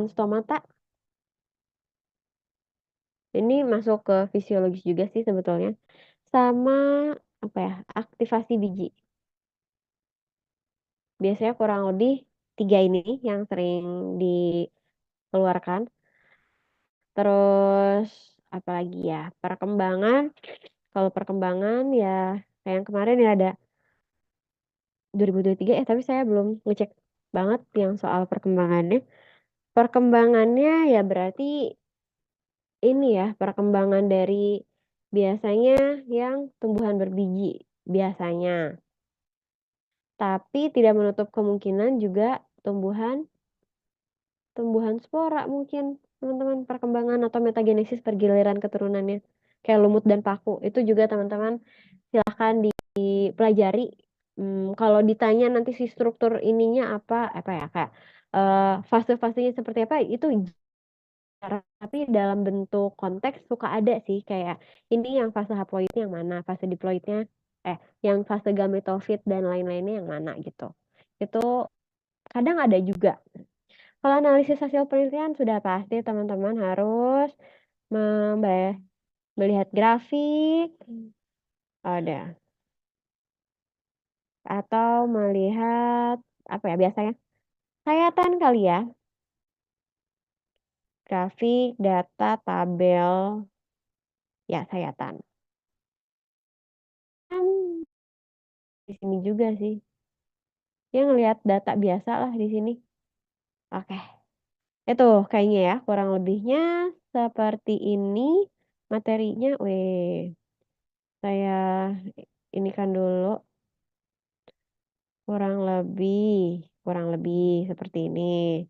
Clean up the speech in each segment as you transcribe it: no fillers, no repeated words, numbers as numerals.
pembukaan stomata. Ini masuk ke fisiologis juga sih sebetulnya. Sama apa ya, aktivasi biji. Biasanya kurang lebih 3 ini yang sering dikeluarkan. Terus apalagi ya, perkembangan, kalau perkembangan ya kayak yang kemarin ya ada 2023 tapi saya belum ngecek banget yang soal perkembangannya. Perkembangannya ya berarti ini ya, perkembangan dari biasanya yang tumbuhan berbiji, biasanya. Tapi tidak menutup kemungkinan juga tumbuhan tumbuhan spora mungkin, teman-teman, perkembangan atau metagenesis pergiliran keturunannya, kayak lumut dan paku. Itu juga teman-teman silahkan dipelajari, kalau ditanya nanti si struktur ininya apa ya, kayak, fase-fasenya seperti apa, itu jarang, tapi dalam bentuk konteks suka ada sih, kayak ini yang fase haploidnya yang mana, fase diploidnya yang fase gametofit dan lain-lainnya yang mana gitu. Itu kadang ada juga. Kalau analisis hasil penelitian sudah pasti teman-teman harus melihat grafik, ada, atau melihat apa ya biasanya, sayatan kali ya, grafik, data, tabel, ya sayatan. Kan di sini juga sih, ya ngelihat data biasa lah di sini. Oke, itu kayaknya ya kurang lebihnya seperti ini materinya. Saya ini kan dulu. Kurang lebih seperti ini.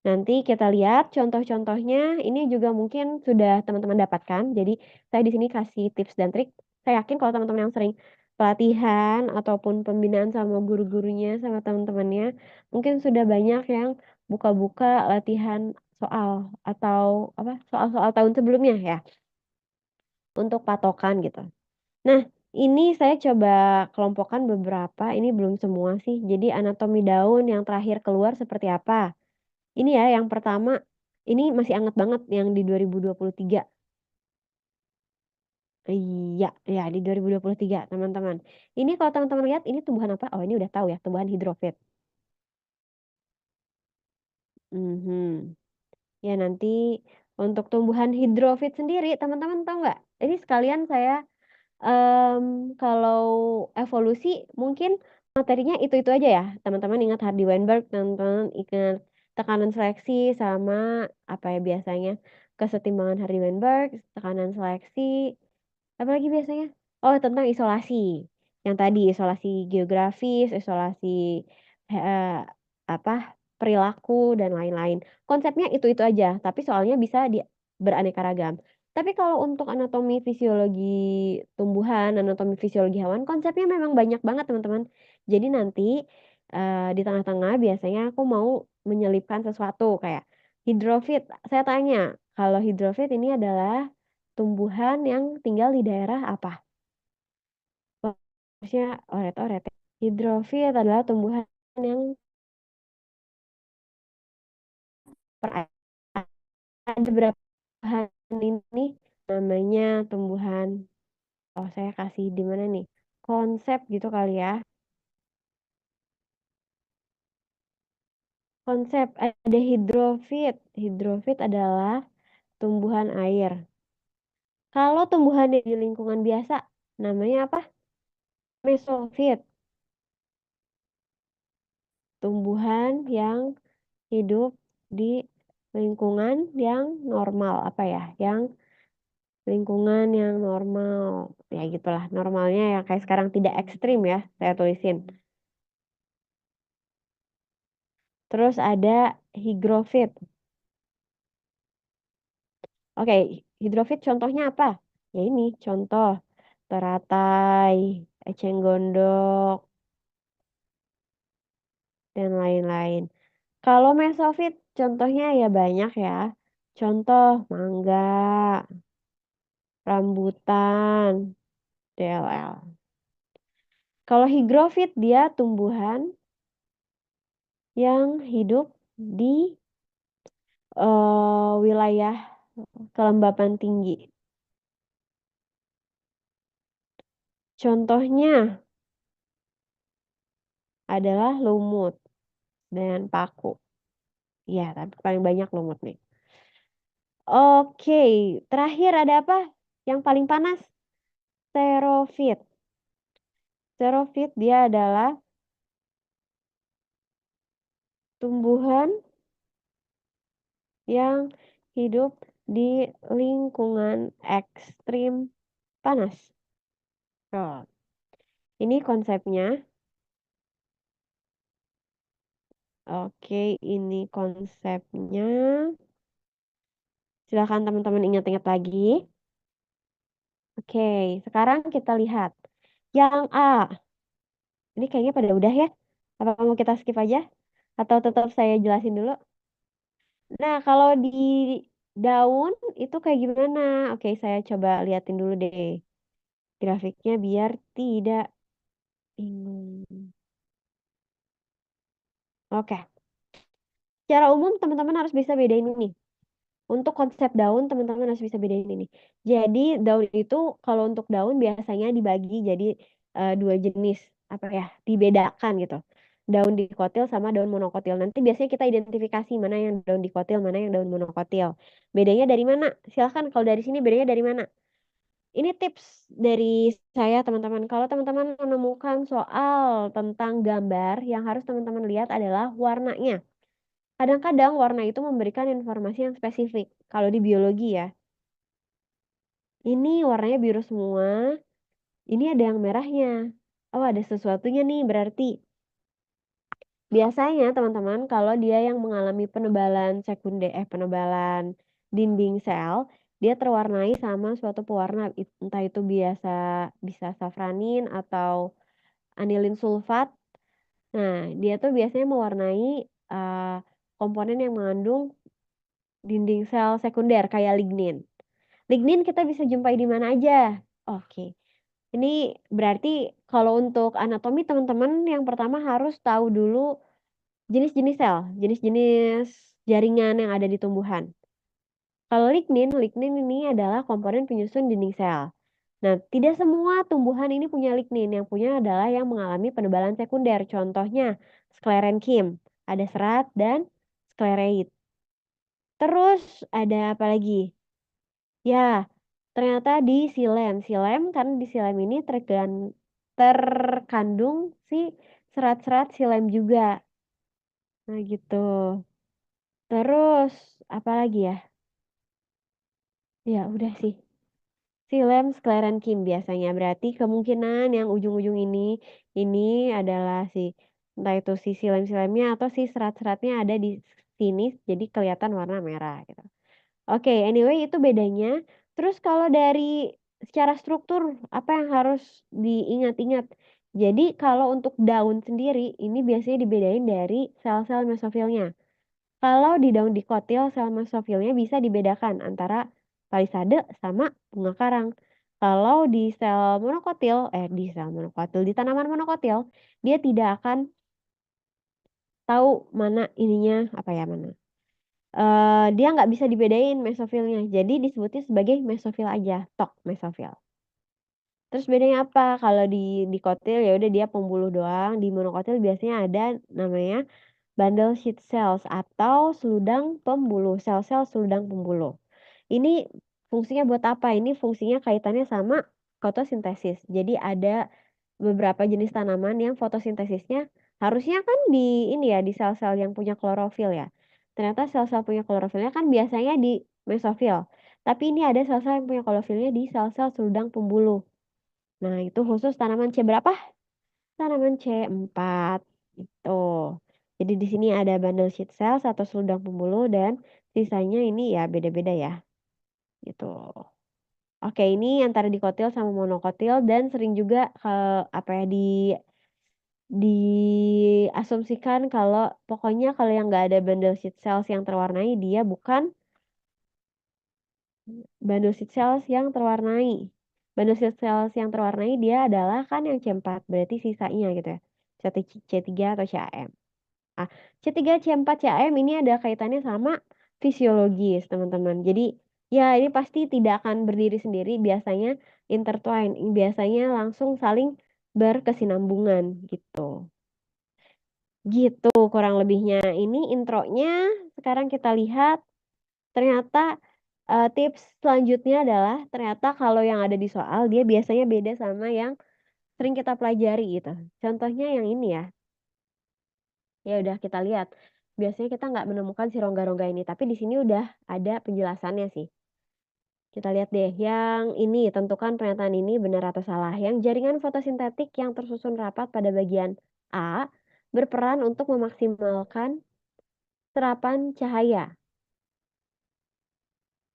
Nanti kita lihat contoh-contohnya, ini juga mungkin sudah teman-teman dapatkan. Jadi saya di sini kasih tips dan trik. Saya yakin kalau teman-teman yang sering pelatihan ataupun pembinaan sama guru-gurunya, sama teman-temannya, mungkin sudah banyak yang buka-buka latihan soal atau apa, soal-soal tahun sebelumnya ya, untuk patokan gitu. Nah, ini saya coba kelompokkan beberapa, ini belum semua sih. Jadi anatomi daun yang terakhir keluar seperti apa. Ini ya yang pertama, ini masih anget banget yang di 2023. Iya, iya di 2023 teman-teman. Ini kalau teman-teman lihat ini tumbuhan apa? Oh ini udah tahu ya, tumbuhan hidrofit. Mhm. Ya nanti untuk tumbuhan hidrofit sendiri teman-teman tahu nggak? Ini sekalian saya kalau evolusi mungkin materinya itu-itu aja ya, teman-teman ingat Hardy Weinberg, teman-teman ingat tekanan seleksi sama apa ya biasanya, kesetimbangan Hardy Weinberg, tekanan seleksi, apalagi biasanya? Oh tentang isolasi, yang tadi isolasi geografis, isolasi, eee, apa, perilaku dan lain-lain. Konsepnya itu-itu aja, tapi soalnya bisa beraneka ragam. Tapi kalau untuk anatomi fisiologi tumbuhan, anatomi fisiologi hewan, konsepnya memang banyak banget teman-teman. Jadi nanti, di tengah-tengah biasanya aku mau menyelipkan sesuatu kayak hidrofit, saya tanya, kalau hidrofit ini adalah tumbuhan yang tinggal di daerah apa? Harusnya oret-oret ya. Hidrofit adalah tumbuhan yang per ada beberapa tumbuhan ini namanya tumbuhan. Oh, saya kasih di mana nih? Konsep gitu kali ya. Konsep ada hidrofit. Hidrofit adalah tumbuhan air. Kalau tumbuhan di lingkungan biasa, namanya apa? Mesofit. Tumbuhan yang hidup di lingkungan yang normal, apa ya? Yang lingkungan yang normal. Ya gitulah, normalnya ya kayak sekarang tidak ekstrim ya, saya tulisin. Terus ada higrofit. Oke, hidrofit contohnya apa? Ya ini contoh teratai, eceng gondok, dan lain-lain. Kalau mesofit contohnya ya banyak ya. Contoh mangga, rambutan, DLL. Kalau higrofit dia tumbuhan yang hidup di wilayah kelembapan tinggi. Contohnya adalah lumut dan paku. Ya, tapi paling banyak lumut nih. Oke, terakhir ada apa? Yang paling panas? Xerophit. Xerophit dia adalah tumbuhan yang hidup di lingkungan ekstrim panas. Oh, ini konsepnya. Oke, ini konsepnya. Silakan teman-teman ingat-ingat lagi. Oke, sekarang kita lihat. Yang A. Ini kayaknya pada udah ya. Apa mau kita skip aja? Atau tetap saya jelasin dulu? Nah, kalau di daun itu kayak gimana? Oke, saya coba liatin dulu deh grafiknya biar tidak bingung. Oke, secara umum teman-teman harus bisa bedain ini. Untuk konsep daun teman-teman harus bisa bedain ini. Jadi daun itu kalau untuk daun biasanya dibagi jadi dua jenis apa ya? Dibedakan gitu. Daun dikotil sama daun monokotil. Nanti biasanya kita identifikasi mana yang daun dikotil, mana yang daun monokotil. Bedanya dari mana? Silahkan kalau dari sini bedanya dari mana? Ini tips dari saya teman-teman. Kalau teman-teman menemukan soal tentang gambar, yang harus teman-teman lihat adalah warnanya. Kadang-kadang warna itu memberikan informasi yang spesifik. Kalau di biologi ya, ini warnanya biru semua, ini ada yang merahnya. Oh, ada sesuatunya nih berarti. Biasanya teman-teman kalau dia yang mengalami penebalan sekunder, penebalan dinding sel, dia terwarnai sama suatu pewarna, entah itu biasa bisa safranin atau anilin sulfat. Nah, dia tuh biasanya mewarnai komponen yang mengandung dinding sel sekunder kayak lignin. Lignin kita bisa jumpai di mana aja. Oke. Ini berarti kalau untuk anatomi teman-teman yang pertama harus tahu dulu jenis-jenis sel, jenis-jenis jaringan yang ada di tumbuhan. Kalau lignin, lignin ini adalah komponen penyusun dinding sel. Nah, tidak semua tumbuhan ini punya lignin. Yang punya adalah yang mengalami penebalan sekunder. Contohnya, sclerenchyme, ada serat dan sclereid. Terus ada apa lagi? Ya, ternyata di silem. Silem kan di silem ini terkandung si serat-serat silem juga. Nah, gitu. Terus apa lagi ya? Ya, udah sih. Silem sclerenchyme biasanya. Berarti kemungkinan yang ujung-ujung ini adalah si entah itu si silem-silemnya atau si serat-seratnya ada di sini jadi kelihatan warna merah gitu. Oke, anyway itu bedanya. Terus kalau dari secara struktur apa yang harus diingat-ingat? Jadi kalau untuk daun sendiri ini biasanya dibedain dari sel-sel mesofilnya. Kalau di daun dikotil sel mesofilnya bisa dibedakan antara palisade sama bunga karang. Kalau di sel monokotil, di sel monokotil, di tanaman monokotil, dia tidak akan tahu mana ininya apa ya mana. Dia nggak bisa dibedain mesofilnya, jadi disebutnya sebagai mesofil aja, tok mesofil. Terus bedanya apa? Kalau di dikotil ya udah dia pembuluh doang, di monokotil biasanya ada namanya bundle sheath cells atau seludang pembuluh, sel-sel seludang pembuluh. Ini fungsinya buat apa? Ini fungsinya kaitannya sama fotosintesis. Jadi ada beberapa jenis tanaman yang fotosintesisnya harusnya kan di ini ya, di sel-sel yang punya klorofil ya. Ternyata sel-sel punya klorofilnya kan biasanya di mesofil. Tapi ini ada sel-sel yang punya klorofilnya di sel-sel seludang pembuluh. Nah, itu khusus tanaman C berapa? Tanaman C4 itu. Jadi di sini ada bundle sheath cells atau seludang pembuluh dan sisanya ini ya beda-beda ya. Gitu. Oke, ini antara dikotil sama monokotil dan sering juga apa ya diasumsikan kalau pokoknya kalau yang nggak ada bundle sheath cells yang terwarnai dia bukan bundle sheath cells yang terwarnai. Bundle sheath cells yang terwarnai dia adalah kan yang C4 berarti sisanya gitu ya. C3 atau CAM. Ah, C3, C4, CAM ini ada kaitannya sama fisiologis, teman-teman. Jadi, ya ini pasti tidak akan berdiri sendiri, biasanya intertwine, biasanya langsung saling berkesinambungan, gitu. Gitu kurang lebihnya. Ini intronya, sekarang kita lihat ternyata, tips selanjutnya adalah ternyata kalau yang ada di soal dia biasanya beda sama yang sering kita pelajari gitu. Contohnya yang ini ya, ya udah kita lihat. Biasanya kita nggak menemukan si rongga-rongga ini, tapi di sini udah ada penjelasannya sih. Kita lihat deh yang ini, tentukan pernyataan ini benar atau salah. Yang jaringan fotosintetik yang tersusun rapat pada bagian A berperan untuk memaksimalkan serapan cahaya.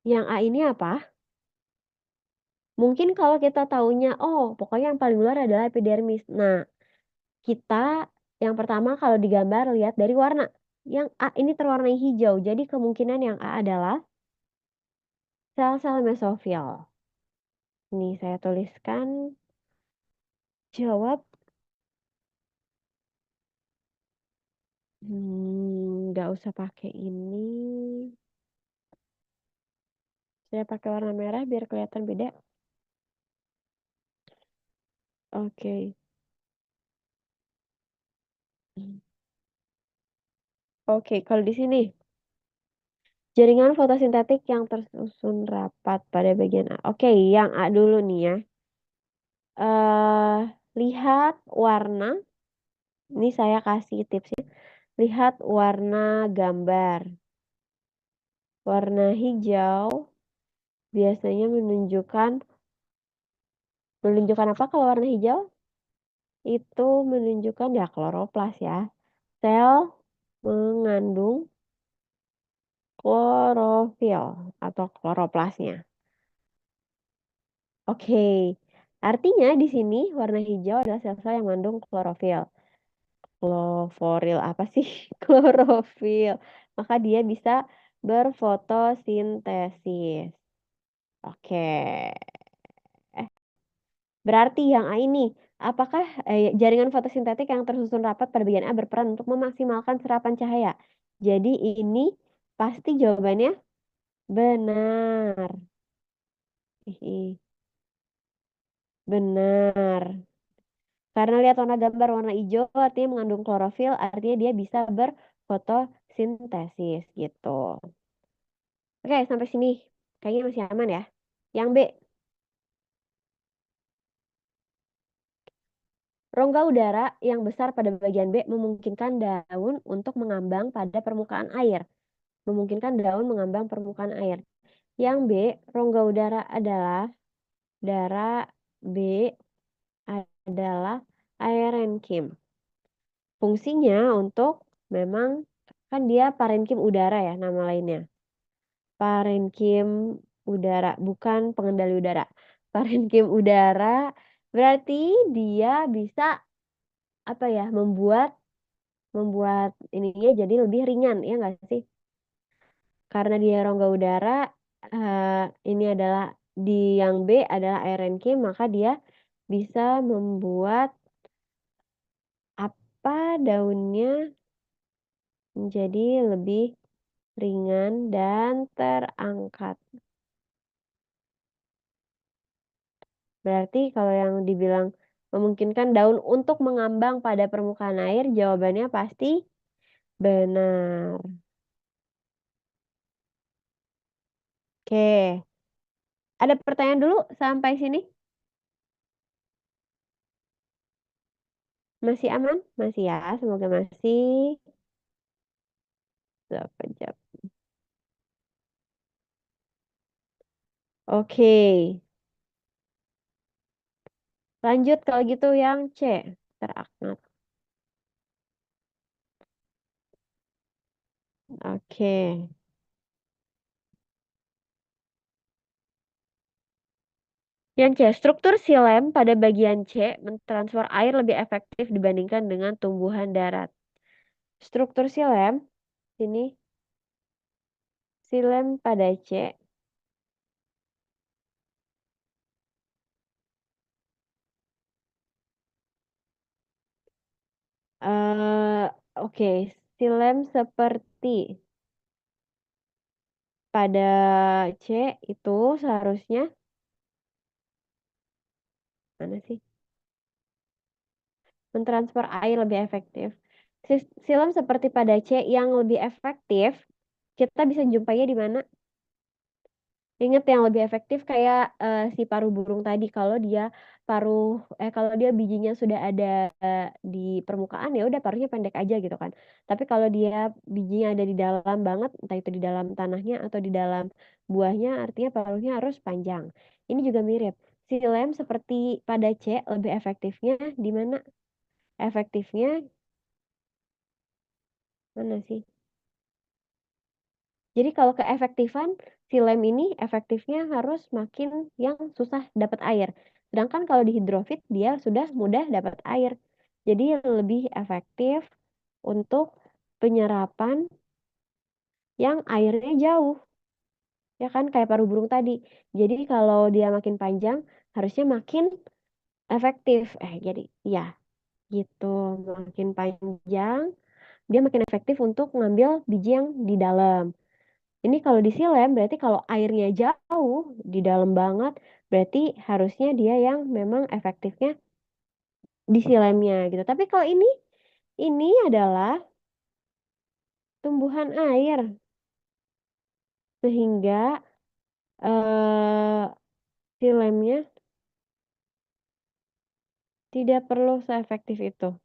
Yang A ini apa? Mungkin kalau kita taunya, oh pokoknya yang paling luar adalah epidermis. Nah, kita yang pertama kalau digambar lihat dari warna. Yang A ini terwarnai hijau, jadi kemungkinan yang A adalah sel-sel mesofil. Ini saya tuliskan jawab. Nggak usah pakai ini. Saya pakai warna merah biar kelihatan beda. Oke. Oke, kalau di sini jaringan fotosintetik yang tersusun rapat pada bagian A. Oke, yang A dulu nih ya. Lihat warna, ini saya kasih tipsnya, lihat warna gambar. Warna hijau biasanya menunjukkan apa kalau warna hijau? Itu menunjukkan ya kloroplas ya. Sel mengandung klorofil atau kloroplasnya. Oke. Artinya di sini warna hijau adalah sel-sel yang mengandung klorofil. Kloforil apa sih? Klorofil. Maka dia bisa berfotosintesis. Oke. Berarti yang A ini, apakah, jaringan fotosintetik yang tersusun rapat pada bagian A berperan untuk memaksimalkan serapan cahaya? Jadi ini pasti jawabannya benar. Ih, benar. Karena lihat warna gambar warna hijau artinya mengandung klorofil, artinya dia bisa berfotosintesis gitu. Oke, sampai sini kayaknya masih aman ya. Yang B, rongga udara yang besar pada bagian B memungkinkan daun untuk mengambang pada permukaan air. Memungkinkan daun mengambang permukaan air. Yang B, rongga udara B adalah aerenkim. Fungsinya untuk memang kan dia parenkim udara ya nama lainnya. Parenkim udara, bukan pengendali udara. Parenkim udara berarti dia bisa apa ya, membuat membuat ininya jadi lebih ringan, ya nggak sih? Karena dia rongga udara, ini adalah yang B adalah RNQ, maka dia bisa membuat daunnya menjadi lebih ringan dan terangkat. Berarti kalau yang dibilang memungkinkan daun untuk mengambang pada permukaan air, jawabannya pasti benar. Oke, ada pertanyaan dulu sampai sini? Masih aman? Masih ya, semoga masih. Berapa jam? Oke, lanjut kalau gitu yang C, teraknat. Oke. Yang C, struktur silem pada bagian C mentransfer air lebih efektif dibandingkan dengan tumbuhan darat. Struktur silem, ini silem pada C. Oke, silem seperti pada C itu seharusnya mana sih? Mentransfer air lebih efektif. Silem seperti pada C yang lebih efektif, kita bisa jumpainya di mana? Ingat yang lebih efektif kayak, si paruh burung tadi kalau dia bijinya sudah ada di permukaan, ya udah paruhnya pendek aja gitu kan. Tapi kalau dia bijinya ada di dalam banget, entah itu di dalam tanahnya atau di dalam buahnya, artinya paruhnya harus panjang. Ini juga mirip, si lem seperti pada C lebih efektifnya di mana? Efektifnya mana sih? Jadi kalau keefektifan, si lem ini efektifnya harus makin yang susah dapat air. Sedangkan kalau di hidrofit dia sudah mudah dapat air. Jadi lebih efektif untuk penyerapan yang airnya jauh. Ya kan kayak paruh burung tadi. Jadi kalau dia makin panjang harusnya makin efektif. Jadi ya gitu. Makin panjang dia makin efektif untuk ngambil biji yang di dalam. Ini kalau di silem berarti kalau airnya jauh, di dalam banget, berarti harusnya dia yang memang efektifnya di silemnya gitu. Tapi kalau ini adalah tumbuhan air, sehingga eh, silemnya tidak perlu seefektif itu.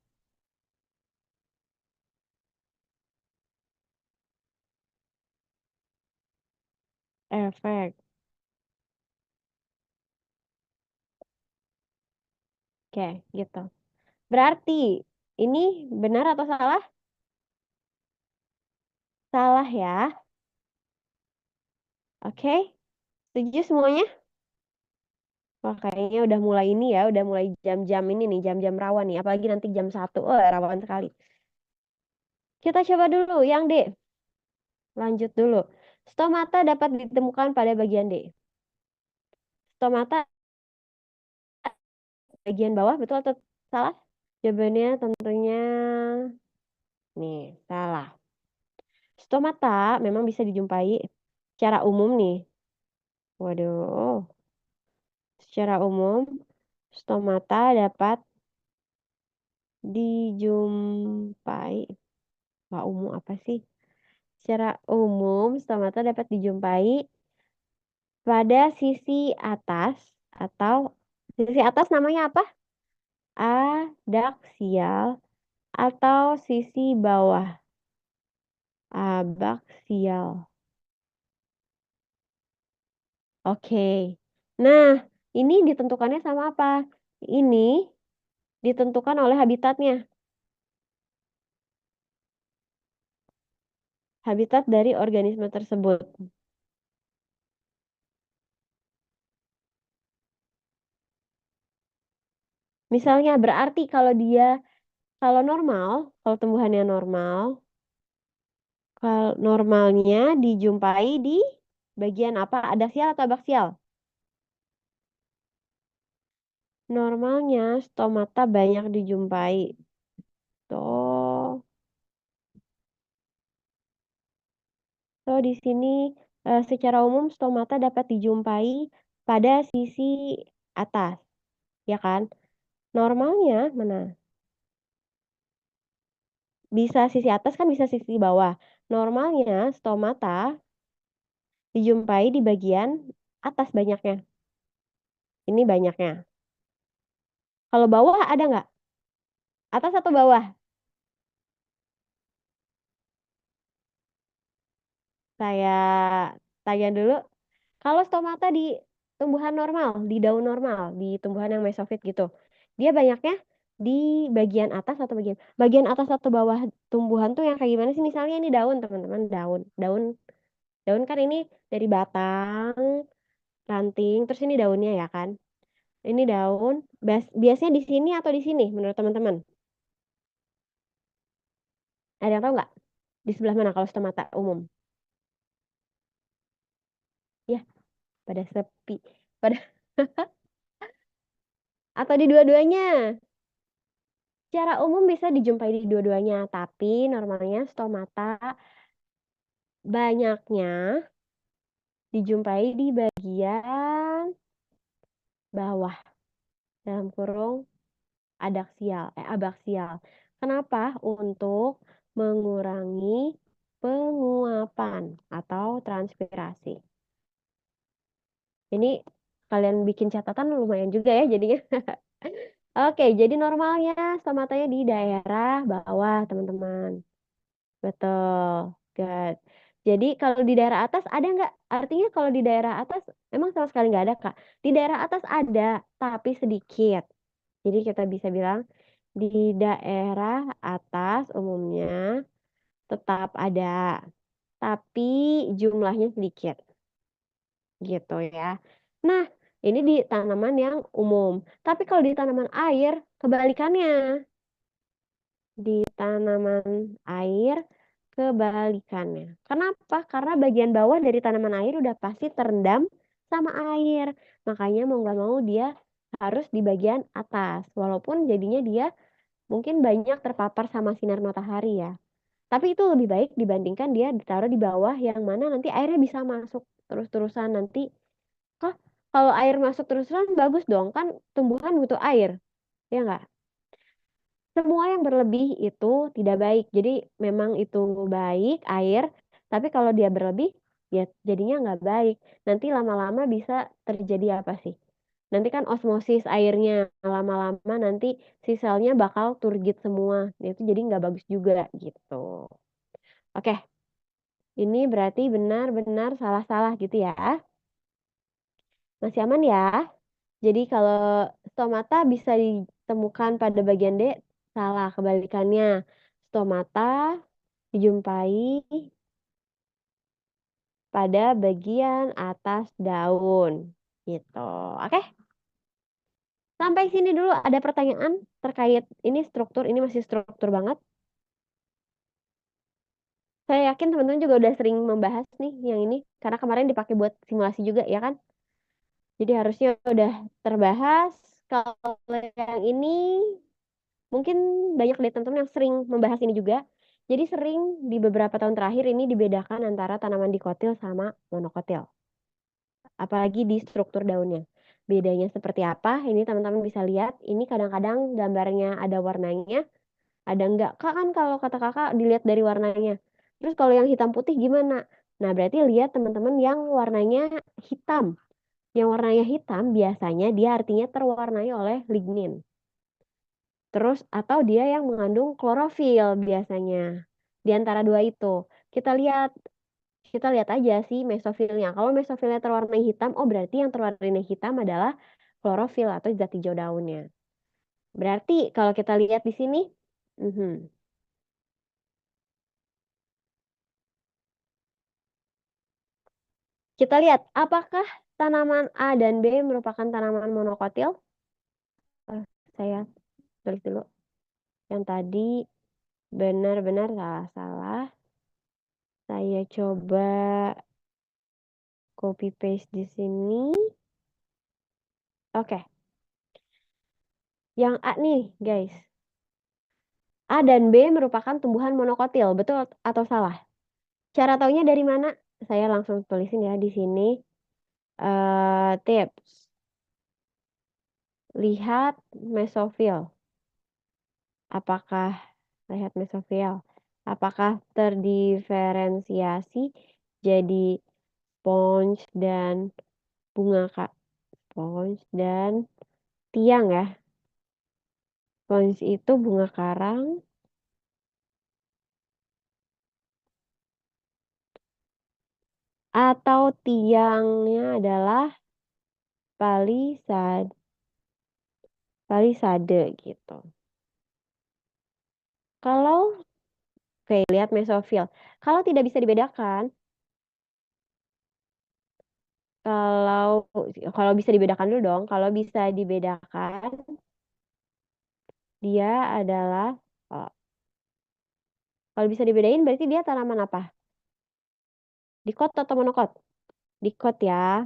Efek. Oke, gitu. Berarti ini benar atau salah? Salah ya. Oke, setuju semuanya? Wah, kayaknya udah mulai ini ya, udah mulai jam-jam ini nih, jam-jam rawan nih. Apalagi nanti jam 1. Oh, rawan sekali. Kita coba dulu yang D. Lanjut dulu. Stomata dapat ditemukan pada bagian D. Stomata bagian bawah, betul atau salah? Jawabannya tentunya nih, salah. Stomata memang bisa dijumpai secara umum nih. Waduh, secara umum stomata dapat dijumpai. Wah, umum apa sih? Secara umum stomata dapat dijumpai pada sisi atas atau sisi atas namanya apa? Adaksial atau sisi bawah. Abaksial. Oke. Nah, ini ditentukannya sama apa? Ini ditentukan oleh habitatnya. Habitat dari organisme tersebut. Misalnya berarti kalau normal, kalau tumbuhannya normal, kalau normalnya dijumpai di bagian apa? Adaksial atau abaksial? Normalnya stomata banyak dijumpai. Tuh. Di sini secara umum stomata dapat dijumpai pada sisi atas, ya kan? Normalnya mana? Bisa sisi atas kan bisa sisi bawah. Normalnya stomata dijumpai di bagian atas banyaknya. Ini banyaknya. Kalau bawah ada nggak? Atas atau bawah? Saya tanya dulu. Kalau stomata di tumbuhan normal, di daun normal, di tumbuhan yang mesofit gitu, dia banyaknya di bagian atas atau bagian atas atau bawah tumbuhan tuh yang kayak gimana sih? Misalnya ini daun, teman-teman, daun, daun, daun kan ini dari batang, ranting, terus ini daunnya ya kan? Ini daun, biasanya di sini atau di sini menurut teman-teman? Ada yang tahu nggak? Di sebelah mana kalau stomata umum? Ya, pada sepi, pada atau di dua-duanya. Secara umum bisa dijumpai di dua-duanya, tapi normalnya stomata banyaknya dijumpai di bagian bawah dalam kurung abaksial. Kenapa? Untuk mengurangi penguapan atau transpirasi. Ini kalian bikin catatan lumayan juga ya jadinya. Oke, jadi normalnya stomatanya di daerah bawah, teman-teman. Betul, good. Jadi kalau di daerah atas ada nggak? Artinya kalau di daerah atas emang sama sekali nggak ada, Kak? Di daerah atas ada, tapi sedikit. Jadi kita bisa bilang di daerah atas umumnya tetap ada, tapi jumlahnya sedikit, gitu ya. Nah, ini di tanaman yang umum. Tapi kalau di tanaman air, kebalikannya. Di tanaman air, kebalikannya. Kenapa? Karena bagian bawah dari tanaman air udah pasti terendam sama air. Makanya mau nggak mau dia harus di bagian atas. Walaupun jadinya dia mungkin banyak terpapar sama sinar matahari ya. Tapi itu lebih baik dibandingkan dia ditaruh di bawah yang mana nanti airnya bisa masuk terus-terusan nanti. Kok kalau air masuk terus-terusan bagus dong, kan tumbuhan butuh air, ya nggak? Semua yang berlebih itu tidak baik. Jadi memang itu baik air, tapi kalau dia berlebih, ya jadinya nggak baik. Nanti lama-lama bisa terjadi apa sih? Nanti kan osmosis airnya, lama-lama nanti si selnya bakal turgid semua. Itu jadi nggak bagus juga gitu. Oke, ini berarti benar-benar salah-salah gitu ya. Masih aman ya? Jadi kalau stomata bisa ditemukan pada bagian D, salah kebalikannya. Stomata dijumpai pada bagian atas daun. Gitu. Oke, sampai sini dulu ada pertanyaan terkait ini struktur, ini masih struktur banget. Saya yakin teman-teman juga udah sering membahas nih yang ini, karena kemarin dipakai buat simulasi juga ya kan? Jadi harusnya udah terbahas. Kalau yang ini mungkin banyak dari teman-teman yang sering membahas ini juga. Jadi sering di beberapa tahun terakhir ini dibedakan antara tanaman dikotil sama monokotil. Apalagi di struktur daunnya. Bedanya seperti apa? Ini teman-teman bisa lihat. Ini kadang-kadang gambarnya ada warnanya, ada enggak. Kak kan kalau kata kakak dilihat dari warnanya. Terus kalau yang hitam putih gimana? Nah berarti lihat teman-teman yang warnanya hitam. Yang warnanya hitam biasanya dia artinya terwarnai oleh lignin. Terus atau dia yang mengandung klorofil biasanya. Di antara dua itu. Kita lihat kita lihat aja sih mesofilnya. Kalau mesofilnya terwarnai hitam, oh berarti yang terwarnai hitam adalah klorofil atau zat hijau daunnya. Berarti kalau kita lihat di sini, kita lihat apakah tanaman A dan B merupakan tanaman monokotil? Saya tulis dulu. Yang tadi benar-benar salah-salah. Saya coba copy paste di sini. Oke. Yang A nih, guys. A dan B merupakan tumbuhan monokotil, betul atau salah? Cara taunya dari mana? Saya langsung tulisin ya di sini. Tips. Lihat mesofil. Apakah lihat mesofil? Apakah terdiferensiasi jadi sponge dan bunga kak? Sponge dan tiang ya. Sponge itu bunga karang atau tiangnya adalah palisade gitu. Kalau oke, lihat mesofil. Kalau tidak bisa dibedakan, kalau kalau bisa dibedakan dulu dong. Kalau bisa dibedakan, dia adalah oh, kalau bisa dibedain berarti dia tanaman apa? Dikot atau monokot? Dikot ya.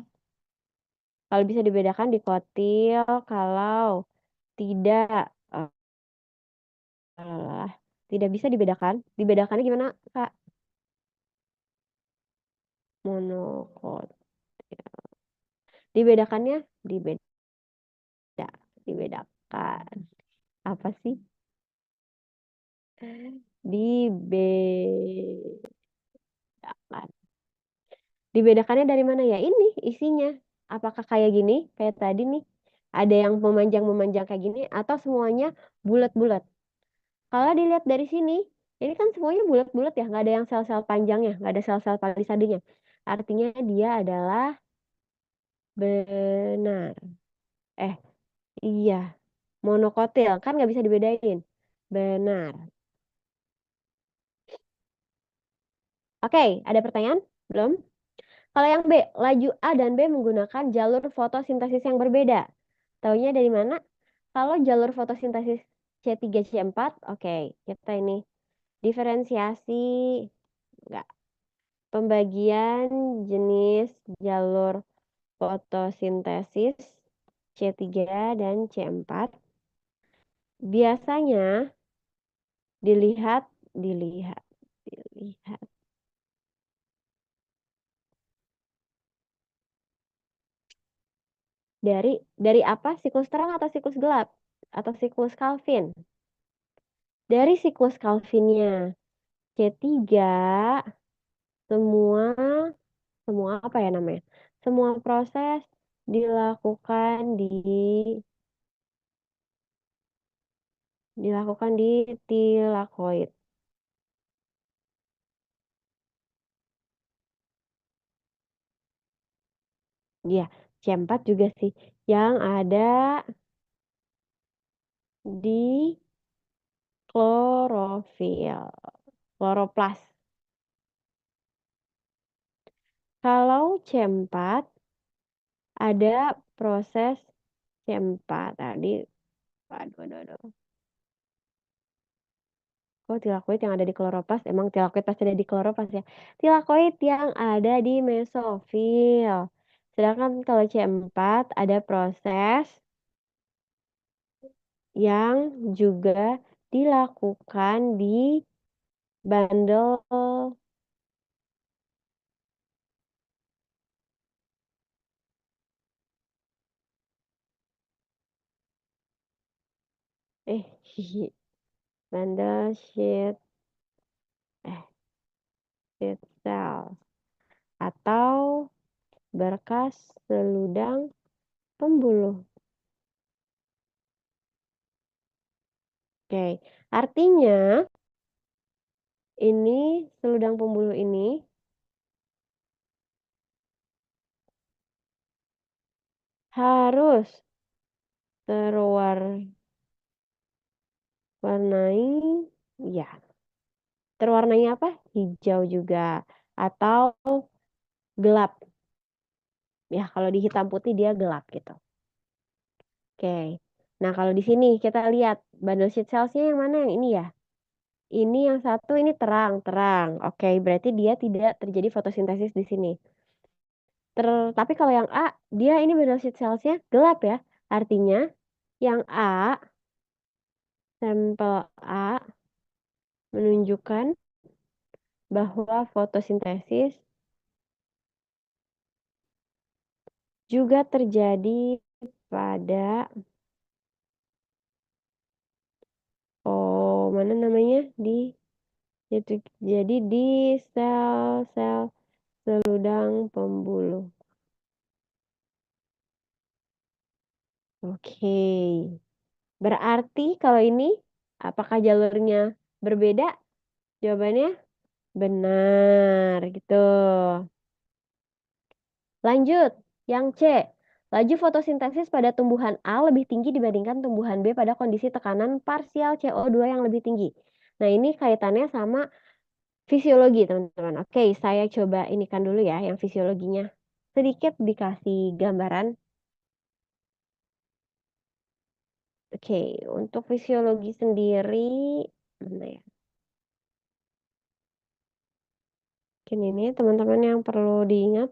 Kalau bisa dibedakan dikotil, kalau tidak eh, tidak bisa dibedakan. Dibedakannya gimana, Kak? Monokot. Dibedakannya dibeda dibedakan. Apa sih? Dibedakan. Dibedakannya dari mana ya? Ini isinya. Apakah kayak gini, kayak tadi nih? Ada yang memanjang-memanjang kayak gini atau semuanya bulat-bulat? Kalau dilihat dari sini, ini kan semuanya bulat-bulat ya, nggak ada yang sel-sel panjangnya, nggak ada sel-sel palisadenya. Artinya dia adalah benar. Eh, iya, monokotil kan nggak bisa dibedain. Benar. Oke, ada pertanyaan? Belum? Kalau yang B, laju A dan B menggunakan jalur fotosintesis yang berbeda. Taunya dari mana? Kalau jalur fotosintesis C3, C4, oke, kita ini diferensiasi, enggak. Pembagian jenis jalur fotosintesis C3 dan C4 biasanya dilihat dilihat dilihat dari apa? Siklus terang atau siklus gelap atau siklus Calvin? Dari siklus Calvinnya C3 semua semua apa ya namanya? Semua proses dilakukan di tilakoid. Iya, C4 juga sih. Yang ada di klorofil, kloroplas. Kalau C4 ada proses C4 tadi. Waduh, waduh, waduh. Oh, tilakoid yang ada di kloroplas. Emang tilakoid pasti ada di kloroplas ya. Tilakoid yang ada di mesofil. Sedangkan kalau C4 ada proses yang juga dilakukan di bandel eh bandel eh sheet cell atau berkas seludang pembuluh. Oke, artinya ini seludang pembuluh ini harus terwarnai, ya, terwarnai apa? Hijau juga atau gelap. Ya, kalau di hitam putih dia gelap gitu. Oke. Nah, kalau di sini kita lihat bundle sheet cellsnya yang mana yang ini ya? Ini yang satu ini terang-terang. Oke, berarti dia tidak terjadi fotosintesis di sini. Tapi kalau yang A, dia ini bundle sheet cellsnya gelap ya. Artinya yang A, sampel A menunjukkan bahwa fotosintesis juga terjadi pada mana namanya di itu jadi di sel-sel seludang pembuluh. Oke. Berarti kalau ini apakah jalurnya berbeda? Jawabannya benar gitu. Lanjut, yang C. Laju fotosintesis pada tumbuhan A lebih tinggi dibandingkan tumbuhan B pada kondisi tekanan parsial CO2 yang lebih tinggi. Nah, ini kaitannya sama fisiologi, teman-teman. Oke, saya coba inikan dulu ya yang fisiologinya. Sedikit dikasih gambaran. Oke, untuk fisiologi sendiri, mana ya? Mungkin ini teman-teman yang perlu diingat.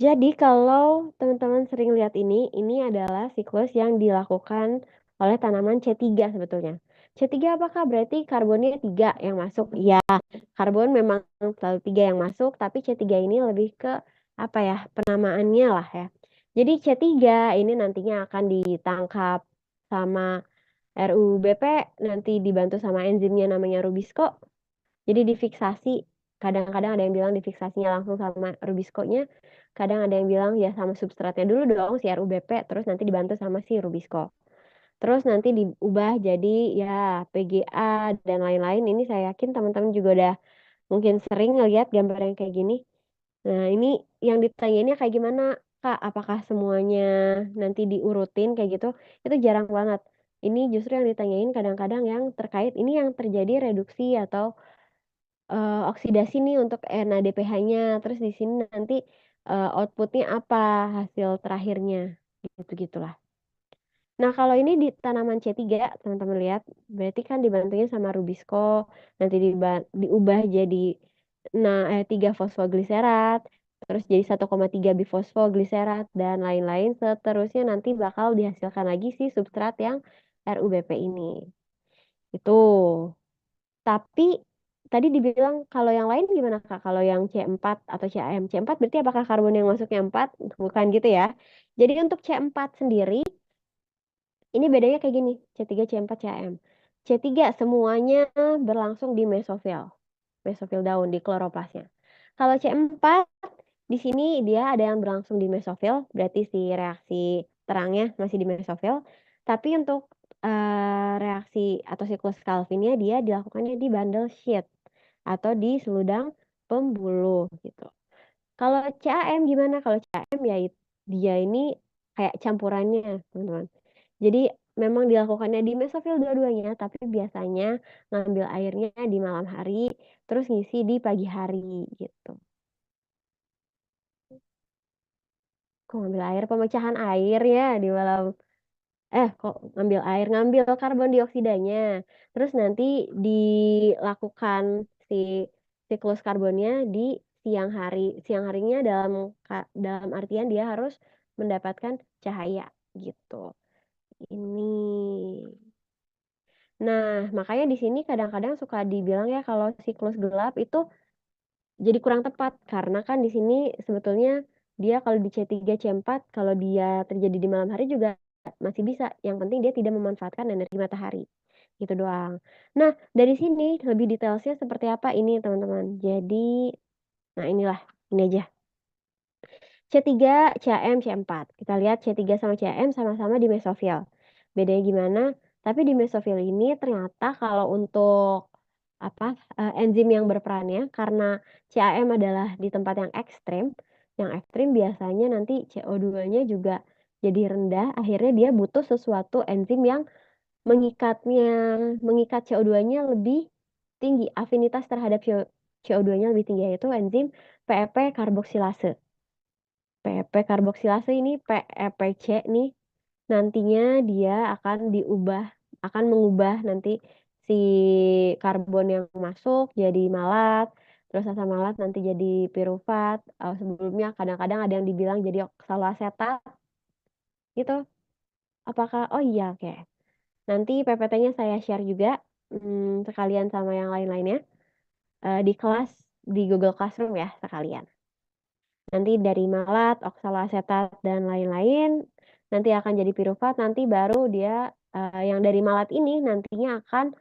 Jadi kalau teman-teman sering lihat ini adalah siklus yang dilakukan oleh tanaman C3 sebetulnya. C3 apakah berarti karbonnya 3 yang masuk? Iya, karbon memang selalu 3 yang masuk, tapi C3 ini lebih ke apa ya, penamaannya lah ya. Jadi C3 ini nantinya akan ditangkap sama RUBP, nanti dibantu sama enzimnya namanya Rubisco. Jadi difiksasi, kadang-kadang ada yang bilang difiksasinya langsung sama Rubisco-nya, kadang ada yang bilang ya sama substratnya dulu dong si RUBP, terus nanti dibantu sama si Rubisco. Terus nanti diubah jadi ya PGA dan lain-lain. Ini saya yakin teman-teman juga udah mungkin sering ngeliat gambar yang kayak gini. Nah, ini yang ditanyainnya kayak gimana, Kak? Apakah semuanya nanti diurutin kayak gitu? Itu jarang banget. Ini justru yang ditanyain kadang-kadang yang terkait ini yang terjadi reduksi atau oksidasi nih untuk NADPH-nya, terus di sini nanti, output-nya apa hasil terakhirnya, gitu-gitulah. Nah, kalau ini di tanaman C3 teman-teman lihat, berarti kan dibantunya sama Rubisco, nanti diubah jadi 3 fosfogliserat, terus jadi 1,3 bifosfogliserat dan lain-lain, seterusnya nanti bakal dihasilkan lagi si substrat yang RUBP ini. Itu. Tapi tadi dibilang kalau yang lain gimana Kak? Kalau yang C4 atau CAM? C4 berarti apakah karbon yang masuknya 4? Bukan gitu ya. Jadi untuk C4 sendiri ini bedanya kayak gini, C3, C4, CAM. C3 semuanya berlangsung di mesofil. Mesofil daun di kloroplasnya. Kalau C4 di sini dia ada yang berlangsung di mesofil, berarti si reaksi terangnya masih di mesofil. Tapi untuk reaksi atau siklus Calvinnya dia dilakukannya di bundle sheath atau di seludang pembuluh gitu. Kalau CAM gimana? Kalau CAM ya dia ini kayak campurannya, teman-teman. Jadi memang dilakukannya di mesofil dua-duanya, tapi biasanya ngambil airnya di malam hari, terus ngisi di pagi hari gitu. Kok ngambil air? Pemecahan air ya di malam. Kok ngambil air? Ngambil karbon dioksidanya. Terus nanti dilakukan si siklus karbonnya di siang hari. Siang harinya dalam artian dia harus mendapatkan cahaya gitu. Ini. Nah, makanya di sini kadang-kadang suka dibilang ya kalau siklus gelap itu jadi kurang tepat karena kan di sini sebetulnya dia kalau di C3, C4 kalau dia terjadi di malam hari juga masih bisa. Yang penting dia tidak memanfaatkan energi matahari. Gitu doang. Nah, dari sini lebih detailnya seperti apa ini teman-teman. Jadi, nah inilah, ini aja. C3, CAM, C4. Kita lihat C3 sama CAM sama-sama di mesofil. Bedanya gimana? Tapi di mesofil ini ternyata kalau untuk enzim yang berperannya karena CAM adalah di tempat yang ekstrim biasanya nanti CO2-nya juga jadi rendah, akhirnya dia butuh sesuatu enzim yang mengikat CO2-nya lebih tinggi, afinitas terhadap CO2-nya lebih tinggi yaitu enzim PEP karboksilase. PEP karboksilase ini PEPC nih nantinya dia akan mengubah nanti si karbon yang masuk jadi malat, terus asam malat nanti jadi pirufat, sebelumnya kadang-kadang ada yang dibilang jadi oksaloasetat gitu. Apakah oh iya oke. Nanti PPT-nya saya share juga sekalian sama yang lain-lainnya di kelas di Google Classroom ya sekalian. Nanti dari malat, oksaloasetat, dan lain-lain, nanti akan jadi pirufat, nanti baru dia yang dari malat ini nantinya akan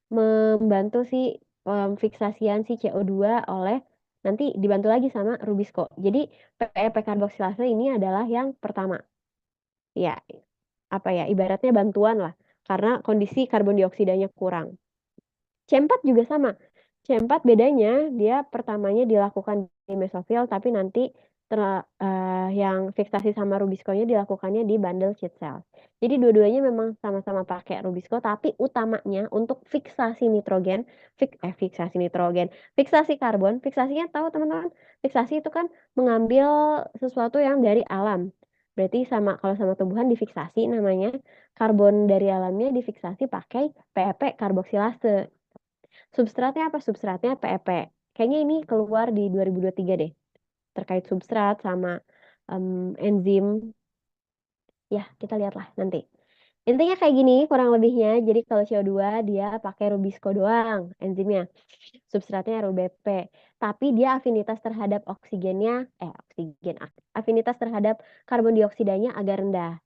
membantu si pemfiksasian si CO2 oleh nanti dibantu lagi sama Rubisco. Jadi PEP karboksilase ini adalah yang pertama. Ya, apa ya, ibaratnya bantuan lah, karena kondisi karbon dioksidanya kurang. C4 juga sama. C4 bedanya dia pertamanya dilakukan di mesofil tapi nanti yang fiksasi sama Rubisco-nya dilakukannya di bundle sheath cell. Jadi dua-duanya memang sama-sama pakai Rubisco tapi utamanya untuk fiksasi karbon. Fiksasinya tahu teman-teman? Fiksasi itu kan mengambil sesuatu yang dari alam. Berarti kalau sama tumbuhan difiksasi namanya karbon dari alamnya difiksasi pakai PEP karboksilase. Substratnya apa? Substratnya PEP. Kayaknya ini keluar di 2023 deh. Terkait substrat sama enzim. Ya, kita lihatlah nanti. Intinya kayak gini kurang lebihnya. Jadi kalau CO2 dia pakai rubisco doang enzimnya. Substratnya RUBP. Tapi dia afinitas terhadap oksigennya, afinitas terhadap karbon dioksidanya agak rendah.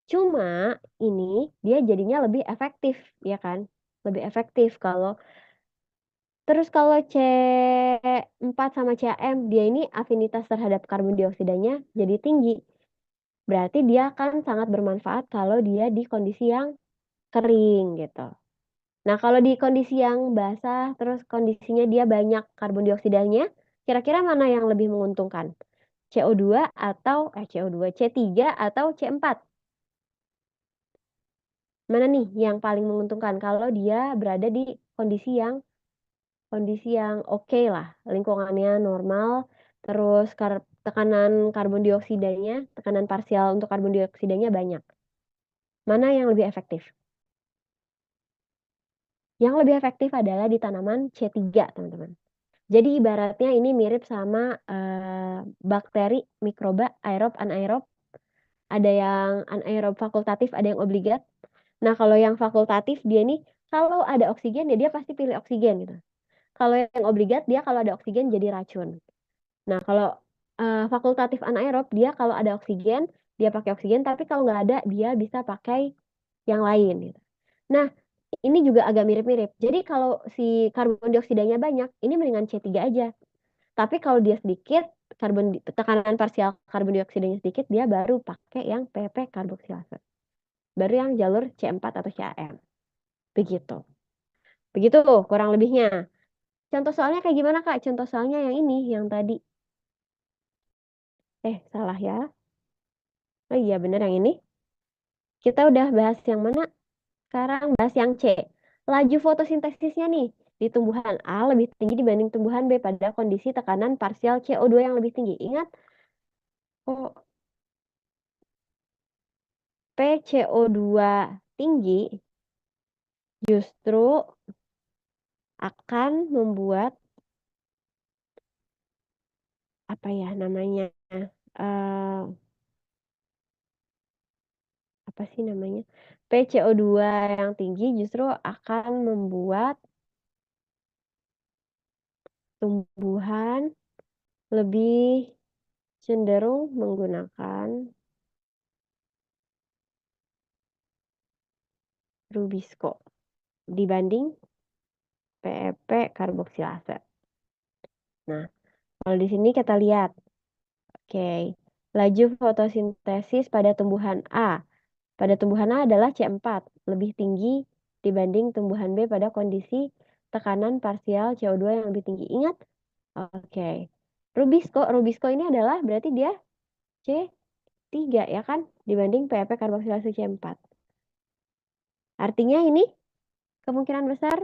Cuma ini dia jadinya lebih efektif, ya kan? Lebih efektif kalau C4 sama CM dia ini afinitas terhadap karbon dioksidanya jadi tinggi. Berarti dia akan sangat bermanfaat kalau dia di kondisi yang kering gitu. Nah, kalau di kondisi yang basah, terus kondisinya dia banyak karbon dioksidanya, kira-kira mana yang lebih menguntungkan? CO2 atau CO2, C3 atau C4? Mana nih yang paling menguntungkan kalau dia berada di kondisi yang oke lah, lingkungannya normal, terus tekanan karbon dioksidanya, tekanan parsial untuk karbon dioksidanya banyak. Mana yang lebih efektif? Yang lebih efektif adalah di tanaman C3, teman-teman. Jadi ibaratnya ini mirip sama bakteri, mikroba, aerob, anaerob. Ada yang anaerob fakultatif, ada yang obligat. Nah, kalau yang fakultatif dia nih kalau ada oksigen ya dia pasti pilih oksigen gitu. Kalau yang obligat dia kalau ada oksigen jadi racun. Nah, kalau fakultatif anaerob dia kalau ada oksigen dia pakai oksigen, tapi kalau nggak ada dia bisa pakai yang lain gitu. Nah, ini juga agak mirip-mirip. Jadi kalau si karbon dioksidanya banyak, ini mendingan C3 aja. Tapi kalau dia sedikit, tekanan parsial karbon dioksidanya sedikit, dia baru pakai yang PP karboksilase. Baru yang jalur C4 atau CAM. Begitu. Begitu kurang lebihnya. Contoh soalnya kayak gimana, Kak? Contoh soalnya yang ini, yang tadi. Salah ya. Oh iya, bener yang ini. Kita udah bahas yang mana? Sekarang bahas yang C. Laju fotosintesisnya nih. Di tumbuhan A lebih tinggi dibanding tumbuhan B pada kondisi tekanan parsial CO2 yang lebih tinggi. Ingat, oh, PCO2 tinggi justru akan membuat apa ya namanya eh apa sih namanya PCO2 yang tinggi justru akan membuat tumbuhan lebih cenderung menggunakan rubisco dibanding PEP karboksilase. Nah, kalau di sini kita lihat, oke, laju fotosintesis pada tumbuhan A. Pada tumbuhan A adalah C4, lebih tinggi dibanding tumbuhan B pada kondisi tekanan parsial CO2 yang lebih tinggi. Ingat? Oke. Rubisco ini adalah berarti dia C3 ya kan? Dibanding PP karboksilase C4. Artinya ini kemungkinan besar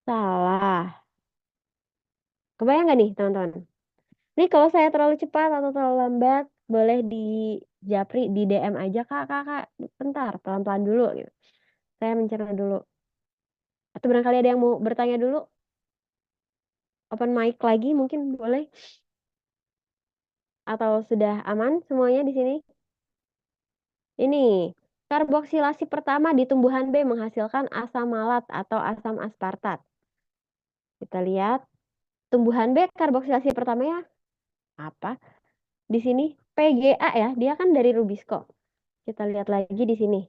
salah. Kebayang nggak nih teman-teman? Ini kalau saya terlalu cepat atau terlalu lambat, boleh di Japri, di DM aja, Kak, Kak, Kak. Bentar, pelan-pelan dulu gitu. Saya mencerna dulu. Atau barangkali ada yang mau bertanya dulu? Open mic lagi mungkin boleh? Atau sudah aman semuanya di sini? Ini, karboksilasi pertama di tumbuhan B menghasilkan asam malat atau asam aspartat. Kita lihat, tumbuhan B karboksilasi pertamanya apa? Di sini PGA ya, dia kan dari rubisco. Kita lihat lagi di sini.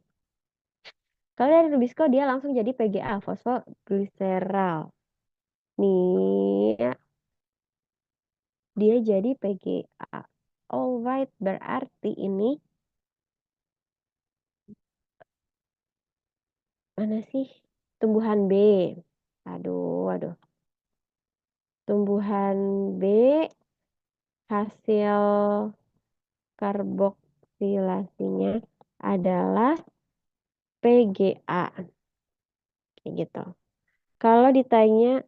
Kalau dari rubisco dia langsung jadi PGA, fosfogliseral. Nih, ya, dia jadi PGA. Alright, berarti ini mana sih? Tumbuhan B. Aduh, aduh. Tumbuhan B hasil karboksilasinya adalah PGA. Kayak gitu. Kalau ditanya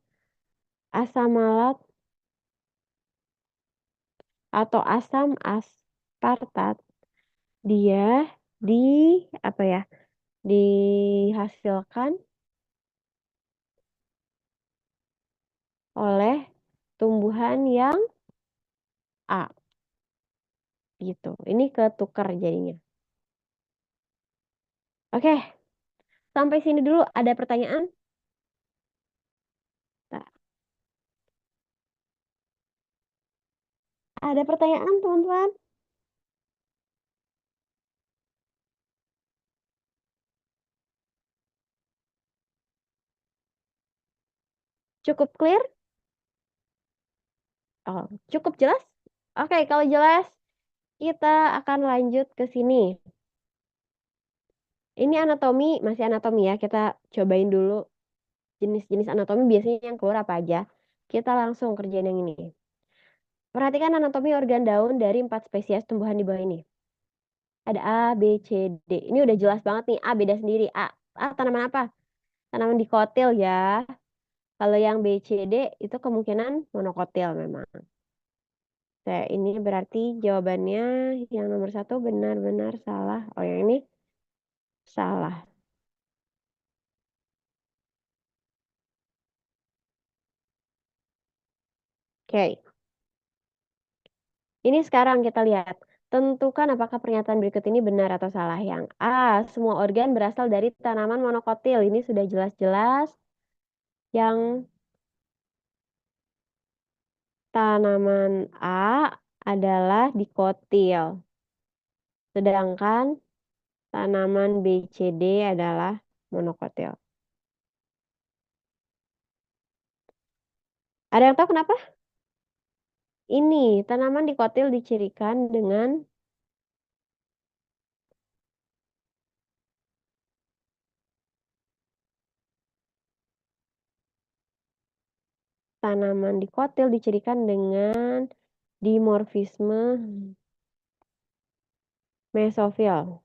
asam malat atau asam aspartat, dia di apa ya? Dihasilkan oleh tumbuhan yang A gitu. Ini ketukar jadinya. Oke, sampai sini dulu ada pertanyaan? Tak. Ada pertanyaan, teman-teman? Cukup clear? Oh, cukup jelas? Oke, kalau jelas, kita akan lanjut ke sini. Ini anatomi, masih anatomi ya. Kita cobain dulu jenis-jenis anatomi biasanya yang keluar apa aja. Kita langsung kerjain yang ini. Perhatikan anatomi organ daun dari 4 spesies tumbuhan di bawah ini. Ada A, B, C, D. Ini udah jelas banget nih. A beda sendiri. A tanaman apa? Tanaman dikotil ya. Kalau yang B, C, D itu kemungkinan monokotil memang. Nah, ini berarti jawabannya yang nomor satu benar-benar salah. Oh, yang ini salah. Oke. Ini sekarang kita lihat. Tentukan apakah pernyataan berikut ini benar atau salah. Yang A, semua organ berasal dari tanaman monokotil. Ini sudah jelas-jelas. Yang tanaman A adalah dikotil. Sedangkan tanaman B, C, D adalah monokotil. Ada yang tahu kenapa? Ini, tanaman dikotil dicirikan dengan tanaman dikotil dicirikan dengan dimorfisme mesofil.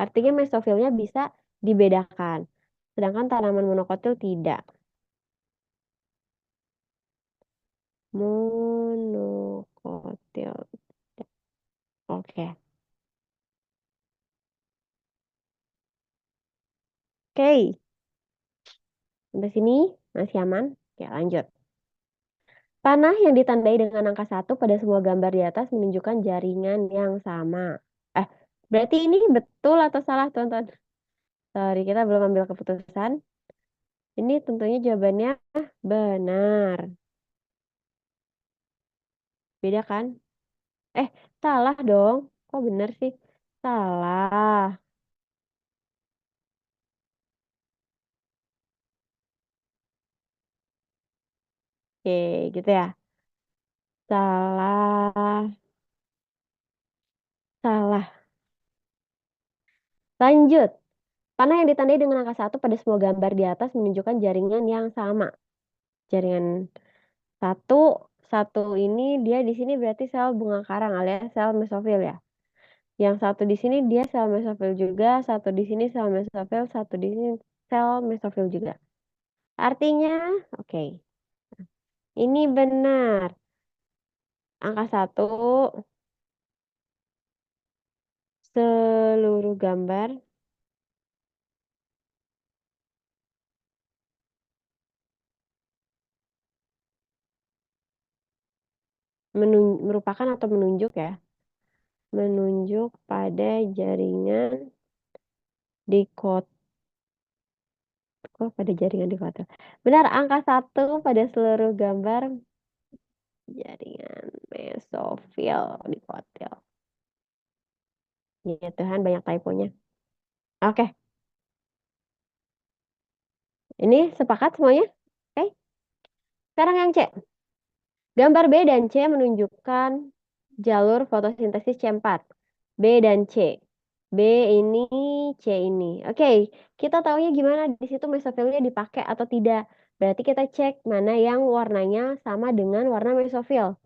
Artinya mesofilnya bisa dibedakan. Sedangkan tanaman monokotil tidak. Monokotil. Oke. Oke. Sampai sini masih aman? Oke, lanjut. Panah yang ditandai dengan angka 1 pada semua gambar di atas menunjukkan jaringan yang sama. Eh, berarti ini betul atau salah, teman-teman? Sorry, kita belum ambil keputusan. Ini tentunya jawabannya benar. Beda kan? Eh, salah dong. Kok benar sih? Salah. Oke, gitu ya. Salah. Salah. Lanjut. Panah yang ditandai dengan angka 1 pada semua gambar di atas menunjukkan jaringan yang sama. Jaringan satu, satu ini dia di sini berarti sel bunga karang alias sel mesofil ya. Yang satu di sini dia sel mesofil juga, satu di sini sel mesofil, satu di sini sel mesofil juga. Artinya, oke, ini benar. Angka 1, seluruh gambar merupakan atau menunjuk ya. Menunjuk pada jaringan di kok pada jaringan di kotak. Benar, angka 1 pada seluruh gambar jaringan mesofil di kotil. Ya Tuhan, banyak typonya. Oke, ini sepakat semuanya? Oke, sekarang yang C. Gambar B dan C menunjukkan jalur fotosintesis C4. B dan C. B ini, C ini. Oke, kita taunya gimana di situ mesofilnya dipakai atau tidak. Berarti kita cek mana yang warnanya sama dengan warna mesofil.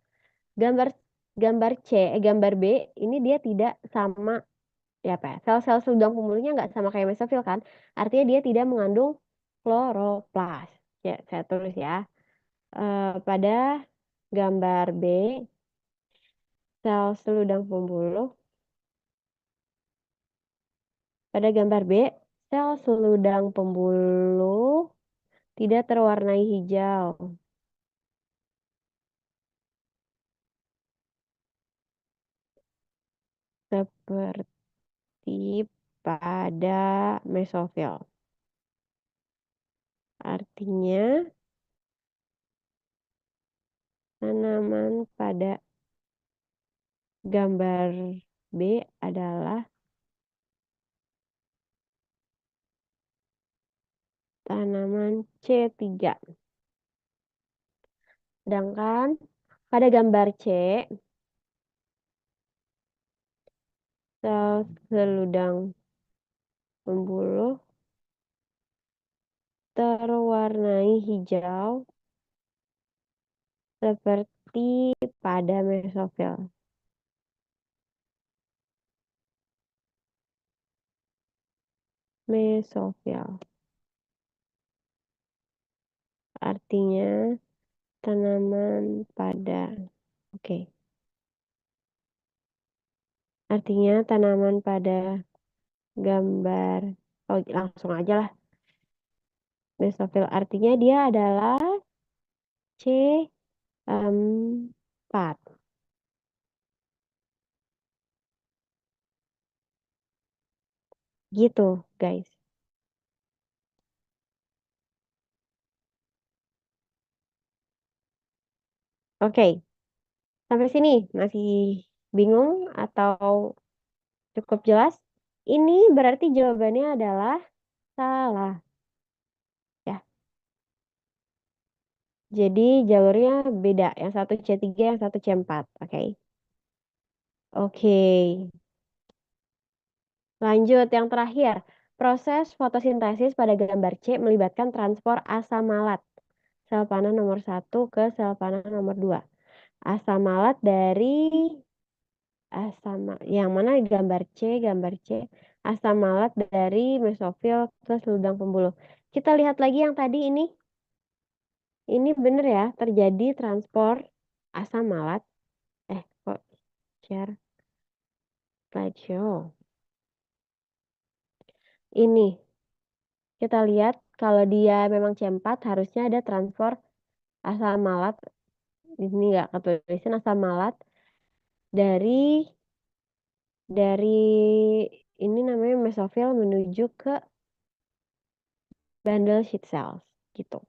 Gambar gambar gambar B ini dia tidak sama ya apa ya, sel-sel seludang pembuluhnya nggak sama kayak mesofil kan, artinya dia tidak mengandung kloroplas. Ya saya tulis ya. Pada gambar B, sel seludang pembuluh, pada gambar B, sel seludang pembuluh tidak terwarnai hijau seperti pada mesofil. Artinya tanaman pada gambar B adalah tanaman C3. Sedangkan pada gambar C, sel seludang pembuluh terwarnai hijau seperti pada mesofil. Mesofil. Artinya tanaman pada. Oke. Artinya tanaman pada gambar. Oh, langsung aja lah. Mesofil artinya dia adalah C4. Gitu, guys. Oke, sampai sini masih bingung atau cukup jelas? Ini berarti jawabannya adalah salah. Ya, jadi jalurnya beda. Yang satu C3, yang satu C4. Oke. Oke. Lanjut, yang terakhir. Proses fotosintesis pada gambar C melibatkan transport asam malat. Sel panah nomor 1 ke sel panah nomor 2. Asam malat dari yang mana gambar C. Asam malat dari mesofil ke seludang pembuluh. Kita lihat lagi yang tadi ini. Ini benar ya, terjadi transport asam malat. Kok share slideshow. Ini, kita lihat kalau dia memang C4 harusnya ada transport asam malat. Di sini nggak ketulisan asam malat dari ini namanya mesofil menuju ke bundle sheet cells gitu.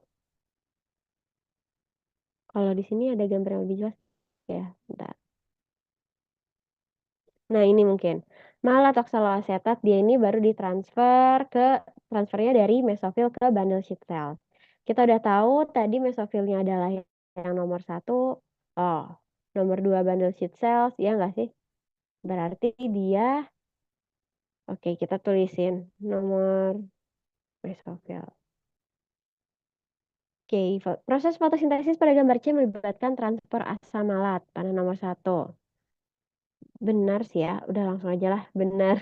Kalau di sini ada gambar yang lebih jelas ya, bentar. Nah, ini mungkin malatoksaloasetat dia ini baru transfernya dari mesofil ke bundle sheet cells. Kita udah tahu tadi mesofilnya adalah yang nomor 1, nomor 2 bundle sheet cells, ya nggak sih? Berarti dia, oke, kita tulisin nomor mesofil. Oke, proses fotosintesis pada gambar C melibatkan transport asam malat, panah nomor 1. Benar sih ya, udah langsung aja lah, benar.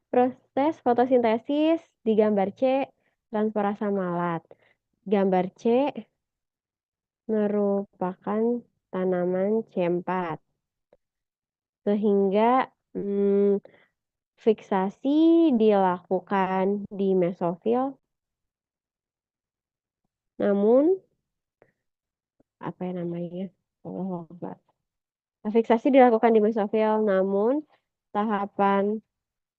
Proses fotosintesis di gambar C, transport asam malat. Gambar C merupakan tanaman C4. Sehingga fiksasi dilakukan di mesofil. Namun, apa ya namanya? Oh, fiksasi dilakukan di mesofil, namun tahapan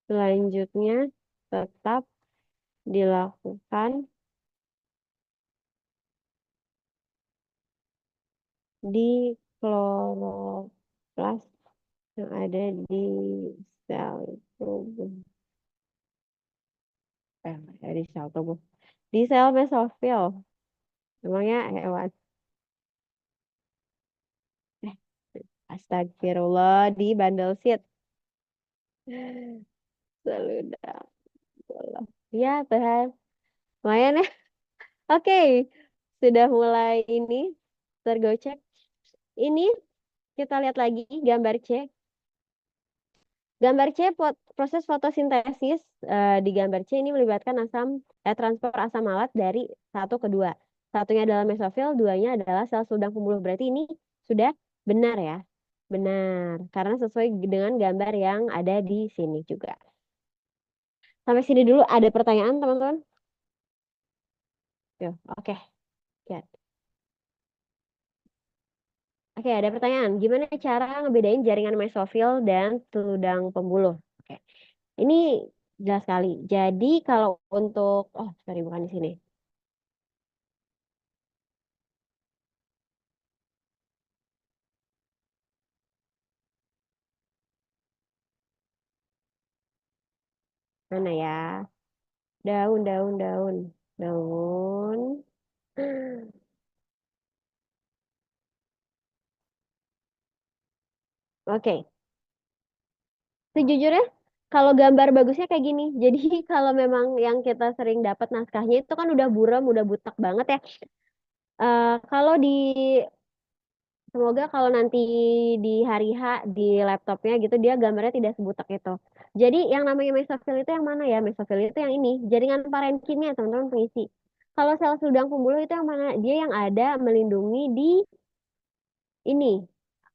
selanjutnya tetap dilakukan di kloroplas yang ada di sel tubuh. Di sel tubuh. Di sel mesofil. Emangnya hewan. Eh, Astagfirullah, di bundle seed. Seludang bola. Ya Tuhan. Lumayan ya. Oke. Sudah mulai ini tergocek. Ini kita lihat lagi gambar C. Gambar C, proses fotosintesis di gambar C ini melibatkan transport asam malat dari 1 ke 2. Satunya adalah mesofil, duanya adalah sel seludang pembuluh. Berarti ini sudah benar ya. Benar, karena sesuai dengan gambar yang ada di sini juga. Sampai sini dulu ada pertanyaan, teman-teman? Oke. Ya. Oke, ada pertanyaan. Gimana cara ngebedain jaringan mesofil dan seludang pembuluh? Oke. Ini jelas sekali. Jadi kalau untuk, oh sorry bukan di sini. Mana ya? Daun, daun, daun, daun. Oke, sejujurnya kalau gambar bagusnya kayak gini. Jadi kalau memang yang kita sering dapat naskahnya itu kan udah buram, udah butek banget ya. Kalau di semoga kalau nanti di hari H di laptopnya gitu dia gambarnya tidak sebutak itu. Jadi yang namanya mesofil itu yang mana ya? Mesofil itu yang ini, jaringan parenkimnya teman-teman pengisi. Kalau sel sedang pembuluh itu yang mana? Dia yang ada melindungi di ini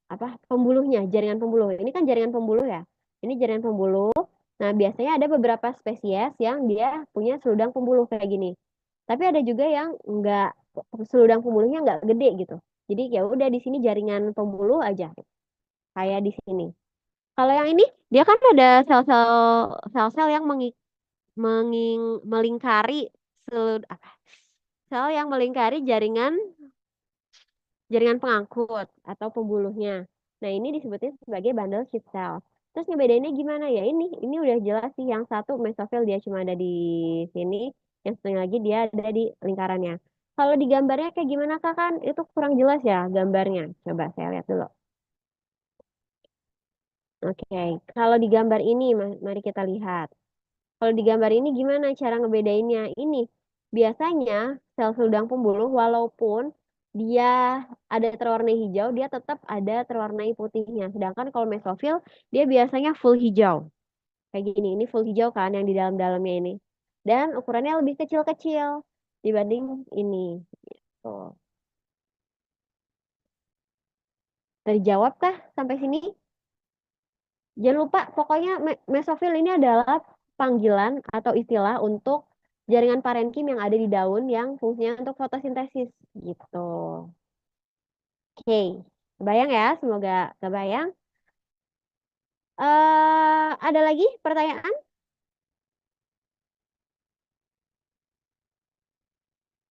apa pembuluhnya, jaringan pembuluh. Ini kan jaringan pembuluh ya. Ini jaringan pembuluh. Nah, biasanya ada beberapa spesies yang dia punya seludang pembuluh kayak gini. Tapi ada juga yang enggak seludang pembuluhnya enggak gede gitu. Jadi ya udah di sini jaringan pembuluh aja kayak di sini. Kalau yang ini dia kan ada sel-sel yang melingkari apa? Sel yang melingkari jaringan pengangkut atau pembuluhnya. Nah, ini disebutnya sebagai bundle sheath cell. Terus ngebedainnya gimana ya? Ini udah jelas sih yang satu mesofil dia cuma ada di sini, yang satu lagi dia ada di lingkarannya. Kalau di gambarnya kayak gimana Kak kan? Itu kurang jelas ya gambarnya. Coba saya lihat dulu. Oke, kalau di gambar ini mari kita lihat. Kalau di gambar ini gimana cara ngebedainnya? Ini biasanya sel seludang pembuluh walaupun dia ada terwarnai hijau, dia tetap ada terwarnai putihnya. Sedangkan kalau mesofil dia biasanya full hijau. Kayak gini, ini full hijau kan yang di dalam-dalamnya ini. Dan ukurannya lebih kecil-kecil dibanding ini. Tuh. Terjawab kah sampai sini? Jangan lupa, pokoknya mesofil ini adalah panggilan atau istilah untuk jaringan parenkim yang ada di daun yang fungsinya untuk fotosintesis gitu. Oke, kebayang ya? Semoga kebayang. Ada lagi pertanyaan?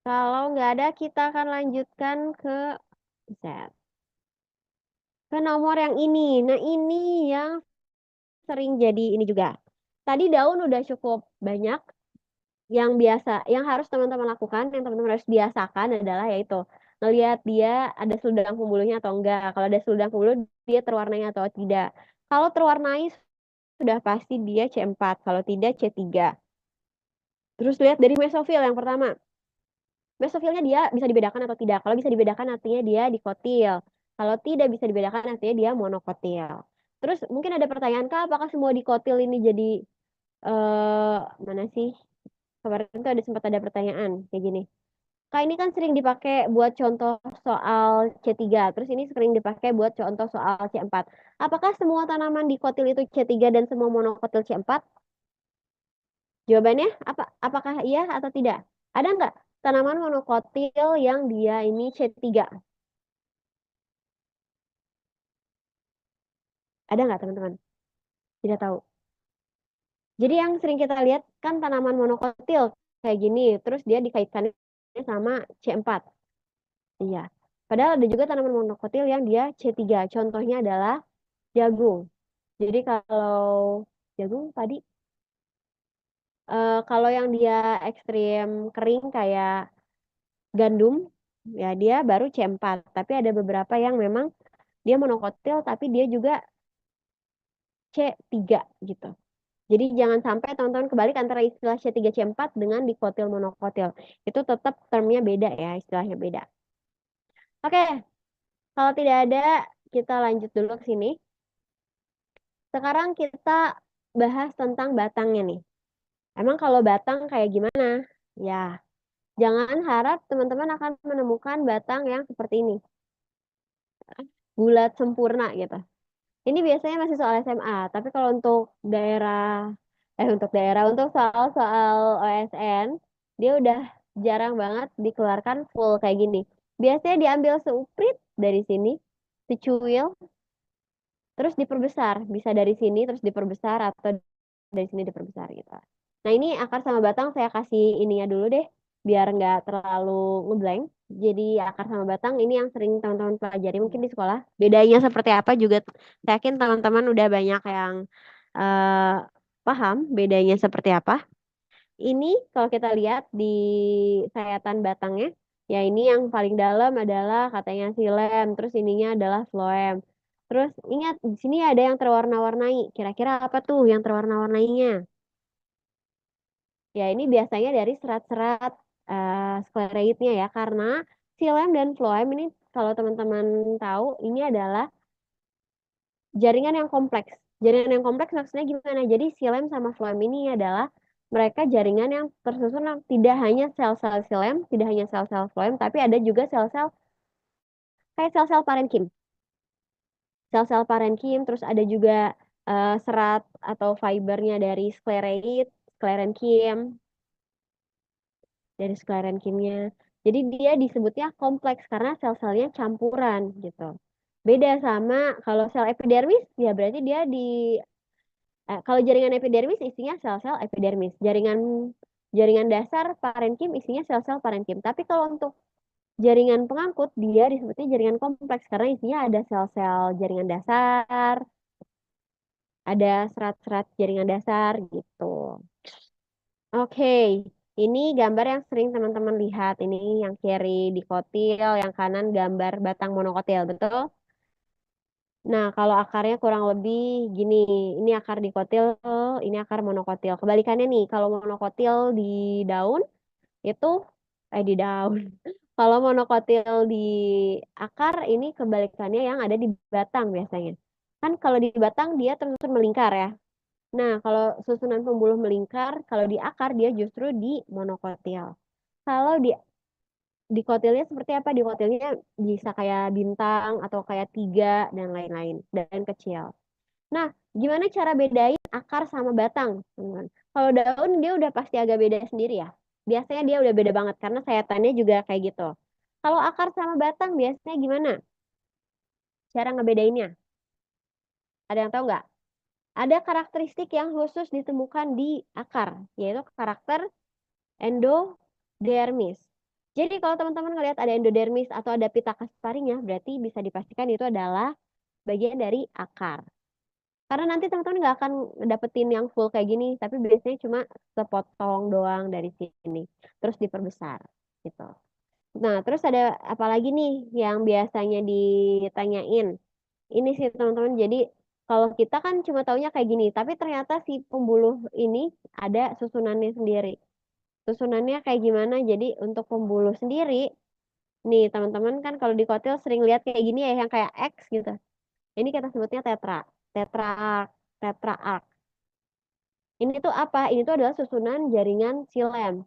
Kalau nggak ada, kita akan lanjutkan ke Z. Ke nomor yang ini. Nah, ini yang sering jadi ini juga. Tadi daun udah cukup banyak. Yang biasa, yang harus teman-teman lakukan, yang teman-teman harus biasakan adalah yaitu ngelihat dia ada seludang pembuluhnya atau enggak. Kalau ada seludang pembuluh, dia terwarnai atau tidak. Kalau terwarnai sudah pasti dia C4, kalau tidak C3. Terus lihat dari mesofil yang pertama. Mesofilnya dia bisa dibedakan atau tidak. Kalau bisa dibedakan artinya dia dikotil. Kalau tidak bisa dibedakan artinya dia monokotil. Terus mungkin ada pertanyaan, Kak, apakah semua dikotil ini jadi mana sih? Kemarin tuh ada sempat ada pertanyaan kayak gini. Kak ini kan sering dipakai buat contoh soal C3, terus ini sering dipakai buat contoh soal C4. Apakah semua tanaman di kotil itu C3 dan semua monokotil C4? Jawabannya apakah iya atau tidak? Ada nggak tanaman monokotil yang dia ini C3? Ada nggak teman-teman? Tidak tahu. Jadi yang sering kita lihat kan tanaman monokotil kayak gini, terus dia dikaitkan sama C4. Iya. Padahal ada juga tanaman monokotil yang dia C3. Contohnya adalah jagung. Jadi kalau jagung tadi, kalau yang dia ekstrim kering kayak gandum, ya dia baru C4. Tapi ada beberapa yang memang dia monokotil, tapi dia juga C3 gitu. Jadi jangan sampai teman-teman kebalik antara istilah C3 C4 dengan dikotil monokotil. Itu tetap termnya beda ya, istilahnya beda. Oke, kalau tidak ada, kita lanjut dulu ke sini. Sekarang kita bahas tentang batangnya nih. Emang kalau batang kayak gimana? Ya, jangan harap teman-teman akan menemukan batang yang seperti ini, bulat sempurna gitu. Ini biasanya masih soal SMA, tapi kalau untuk soal-soal OSN, dia udah jarang banget dikeluarkan full kayak gini. Biasanya diambil seuprit dari sini, secuil, terus diperbesar. Bisa dari sini terus diperbesar atau dari sini diperbesar gitu. Nah ini akar sama batang saya kasih ininya dulu deh, biar nggak terlalu ngeblank. Jadi akar sama batang ini yang sering teman-teman pelajari mungkin di sekolah. Bedanya seperti apa juga saya yakin teman-teman udah banyak yang eh, paham bedanya seperti apa. Ini kalau kita lihat di sayatan batangnya, ya ini yang paling dalam adalah katanya silem, terus ininya adalah floem. Terus ingat di sini ada yang terwarna-warnai. Kira-kira apa tuh yang terwarna-warnainya? Ya ini biasanya dari serat-serat sclereidnya ya, karena silem dan floem ini kalau teman-teman tahu ini adalah jaringan yang kompleks. Jaringan yang kompleks maksudnya gimana? Jadi silem sama floem ini adalah mereka jaringan yang tersusun tidak hanya sel-sel silem, tidak hanya sel-sel floem, tapi ada juga sel-sel kayak sel-sel parenkim. Sel-sel parenkim, terus ada juga serat atau fibernya dari sclereid, sclerenchyme, dari sclerenchyme-nya. Jadi dia disebutnya kompleks karena sel-selnya campuran gitu. Beda sama kalau sel epidermis, ya berarti dia di kalau jaringan epidermis isinya sel-sel epidermis. Jaringan jaringan dasar parenkim isinya sel-sel parenkim. Tapi kalau untuk jaringan pengangkut dia disebutnya jaringan kompleks karena isinya ada sel-sel jaringan dasar, ada serat-serat jaringan dasar gitu. Oke, ini gambar yang sering teman-teman lihat. Ini yang kiri dikotil, yang kanan gambar batang monokotil, betul? Nah, kalau akarnya kurang lebih gini, ini akar dikotil, ini akar monokotil. Kebalikannya nih, kalau monokotil di daun itu, di daun. Kalau monokotil di akar, ini kebalikannya yang ada di batang biasanya. Kan kalau di batang dia tersusun melingkar ya. Nah, kalau susunan pembuluh melingkar, kalau di akar dia justru di monokotil. Kalau di kotilnya seperti apa? Di kotilnya bisa kayak bintang atau kayak tiga dan lain-lain dan kecil. Nah, gimana cara bedain akar sama batang, teman-teman? Kalau daun dia udah pasti agak beda sendiri ya. Biasanya dia udah beda banget karena sayatannya juga kayak gitu. Kalau akar sama batang biasanya gimana cara ngebedainnya? Ada yang tahu nggak? Ada karakteristik yang khusus ditemukan di akar, yaitu karakter endodermis. Jadi kalau teman-teman ngelihat ada endodermis atau ada pita kasparingnya, berarti bisa dipastikan itu adalah bagian dari akar. Karena nanti teman-teman nggak akan dapetin yang full kayak gini, tapi biasanya cuma sepotong doang dari sini, terus diperbesar gitu. Nah, terus ada apa lagi nih yang biasanya ditanyain? Ini sih teman-teman, jadi kalau kita kan cuma taunya kayak gini, tapi ternyata si pembuluh ini ada susunannya sendiri. Susunannya kayak gimana? Jadi untuk pembuluh sendiri, nih teman-teman kan kalau di kotil sering lihat kayak gini ya, yang kayak X gitu. Ini kita sebutnya tetra, tetra tetraark. Ini tuh apa? Ini tuh adalah susunan jaringan silem.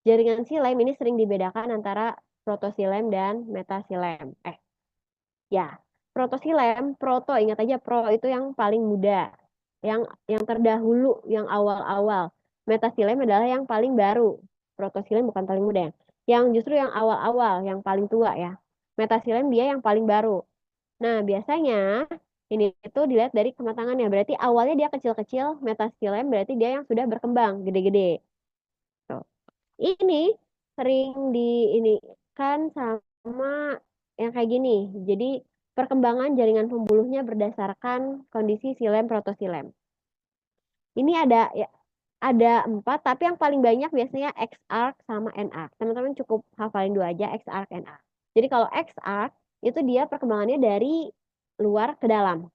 Jaringan silem ini sering dibedakan antara protosilem dan metasilem. Ya, protosilem, proto ingat aja pro itu yang paling muda, yang terdahulu, yang awal-awal. Metasilem adalah yang paling baru. Protosilem bukan paling muda ya. Yang justru yang awal-awal, yang paling tua ya. Metasilem dia yang paling baru. Nah, biasanya ini itu dilihat dari kematangannya. Berarti awalnya dia kecil-kecil, metasilem berarti dia yang sudah berkembang, gede-gede. Tuh. Ini sering di ini kan sama yang kayak gini. Jadi perkembangan jaringan pembuluhnya berdasarkan kondisi silem protosilem. Ini ada empat, tapi yang paling banyak biasanya X-arc sama N-arc. Teman-teman cukup hafalin dua aja X-arc, N-arc. Jadi kalau X-arc itu dia perkembangannya dari luar ke dalam.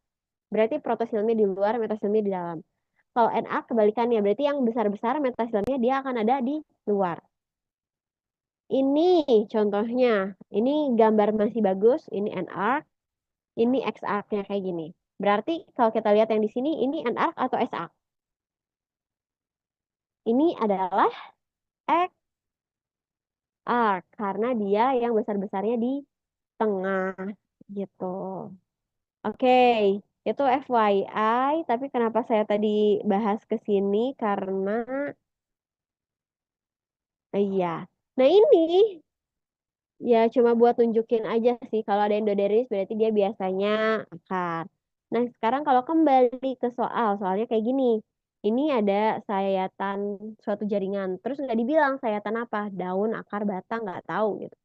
Berarti protosilemnya di luar, metasilemnya di dalam. Kalau N-arc kebalikannya, berarti yang besar-besar metasilemnya dia akan ada di luar. Ini contohnya, ini gambar masih bagus, ini N-arc, ini X-arc-nya kayak gini. Berarti kalau kita lihat yang di sini, ini N-arc atau S-arc? Ini adalah X-arc, karena dia yang besar-besarnya di tengah, gitu. Oke, itu FYI, tapi kenapa saya tadi bahas ke sini? Karena, iya. Nah ini ya cuma buat tunjukin aja sih kalau ada endodermis berarti dia biasanya akar. Nah sekarang kalau kembali ke soalnya kayak gini. ini ada sayatan suatu jaringan, terus nggak dibilang sayatan apa, daun, akar, batang, nggak tahu gitu.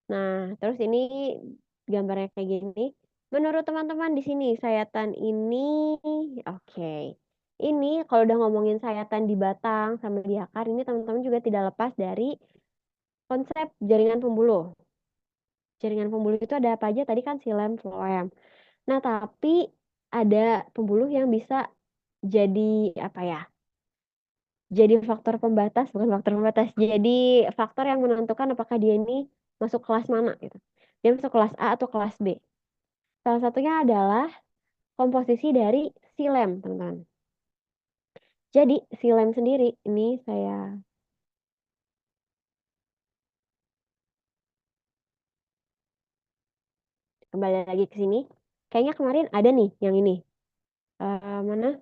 Nah, terus ini gambarnya kayak gini. Menurut teman-teman di sini sayatan ini oke. Ini kalau udah ngomongin sayatan di batang sama di akar ini teman-teman juga tidak lepas dari konsep jaringan pembuluh. Jaringan pembuluh itu ada apa aja? Tadi kan xilem, floem. Nah, tapi ada pembuluh yang bisa jadi apa ya? Jadi faktor pembatas, bukan faktor pembatas. Jadi faktor yang menentukan apakah dia ini masuk kelas mana gitu. Dia masuk kelas A atau kelas B. Salah satunya adalah komposisi dari xilem, teman-teman. Jadi xilem sendiri ini saya kembali lagi ke sini. Kayaknya kemarin ada nih yang ini. Mana?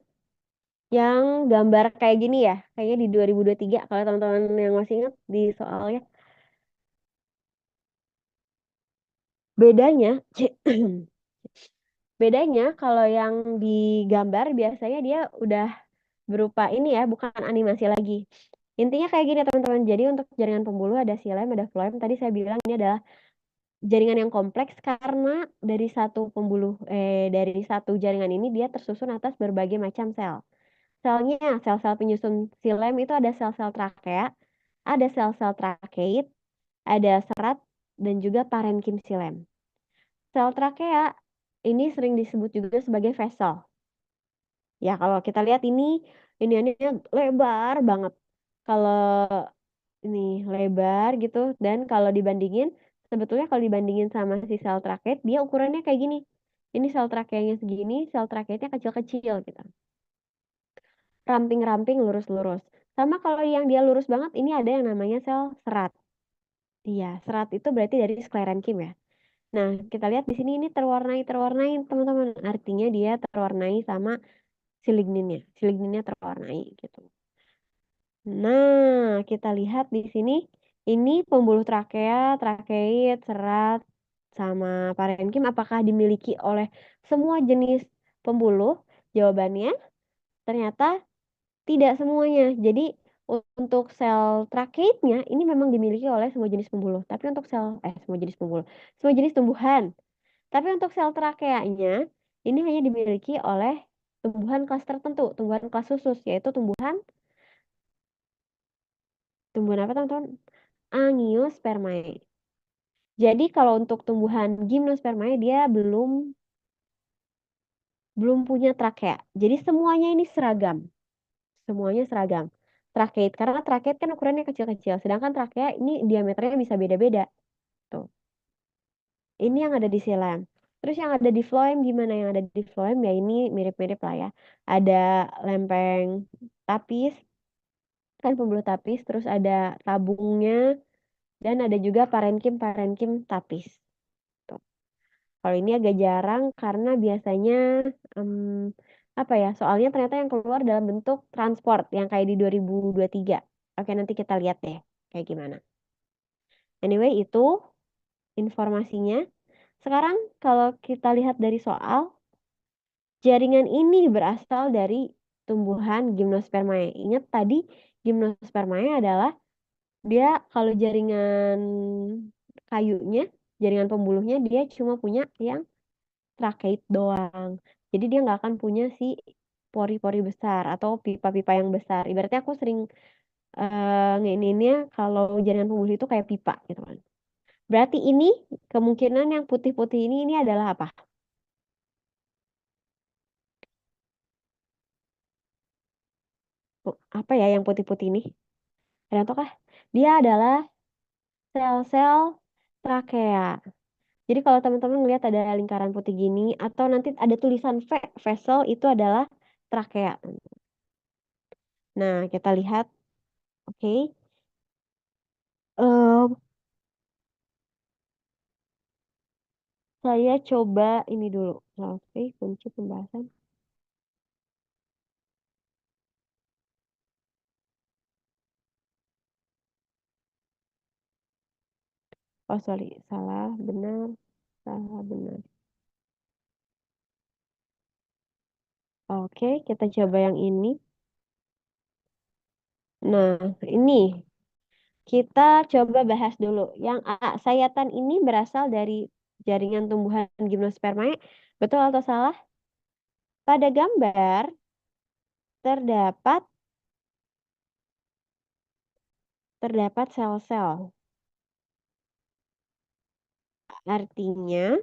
Yang gambar kayak gini ya. Kayaknya di 2023 kalau teman-teman yang masih ingat di soalnya. Bedanya bedanya kalau yang digambar biasanya dia udah berupa ini ya, bukan animasi lagi. Intinya kayak gini teman-teman. Jadi untuk jaringan pembuluh ada xilem, ada floem. Tadi saya bilang ini adalah jaringan yang kompleks karena dari satu jaringan ini dia tersusun atas berbagai macam sel. Selnya, sel-sel penyusun xilem itu ada sel-sel trakea, ada sel-sel trakeit, ada serat, dan juga parenkim xilem. Sel trakea ini sering disebut juga sebagai vessel. Ya, kalau kita lihat ini lebar banget. Kalau ini lebar gitu dan kalau dibandingin sebetulnya kalau dibandingin sama si sel traket dia ukurannya kayak gini. Ini sel trakeanya segini, sel traketnya kecil-kecil gitu. Ramping-ramping, lurus-lurus. Sama kalau yang dia lurus banget ini ada yang namanya sel serat. Iya, serat itu berarti dari sklerenkim ya. Nah, kita lihat di sini ini terwarnai teman-teman. Artinya dia terwarnai sama si ligninnya. Si ligninnya terwarnai gitu. Nah, kita lihat di sini, ini pembuluh trakea, trakeit, serat, sama parenkim apakah dimiliki oleh semua jenis pembuluh? Jawabannya ternyata tidak semuanya. Jadi untuk sel trakeitnya ini memang dimiliki oleh semua jenis pembuluh. Tapi untuk semua jenis pembuluh, semua jenis tumbuhan. Tapi untuk sel trakeanya ini hanya dimiliki oleh tumbuhan kelas tertentu, tumbuhan kelas khusus, yaitu tumbuhan apa teman-teman? Angiospermae. Jadi kalau untuk tumbuhan Gymnospermae dia belum punya trakea. Jadi semuanya ini seragam. Semuanya seragam. Trakeit karena trakeit kan ukurannya kecil-kecil, sedangkan trakea ini diameternya bisa beda-beda. Tuh. Ini yang ada di xilem. Terus yang ada di floem gimana? Yang ada di floem ya ini mirip-mirip lah ya. Ada lempeng tapis, kan pembuluh tapis, terus ada tabungnya dan ada juga parenkim tapis. Tuh. Kalau ini agak jarang karena biasanya em, apa ya? Soalnya ternyata yang keluar dalam bentuk transport yang kayak di 2023. Oke, nanti kita lihat deh kayak gimana. Anyway, itu informasinya. Sekarang kalau kita lihat dari soal, jaringan ini berasal dari tumbuhan Gymnospermae. Ingat tadi Gymnospermae adalah dia kalau jaringan kayunya, jaringan pembuluhnya dia cuma punya yang trakeit doang. Jadi dia nggak akan punya si pori-pori besar atau pipa-pipa yang besar. Ibaratnya aku sering ngeininnya kalau jaringan pembuluh itu kayak pipa gitu kan. Berarti ini kemungkinan yang putih-putih ini adalah apa? Apa ya yang putih-putih ini? Kalian tahu kah? Dia adalah sel-sel trakea. Jadi kalau teman-teman melihat ada lingkaran putih gini atau nanti ada tulisan vessel itu adalah trakea. Nah, kita lihat. Oke. Eh, saya coba ini dulu. Oke, kunci pembahasan. Oh, sorry. Salah, benar. Salah, benar. Oke, kita coba yang ini. Nah, ini kita coba bahas dulu. Yang A, sayatan ini berasal dari jaringan tumbuhan gimnospermae. Betul atau salah? Pada gambar terdapat terdapat sel-sel. Artinya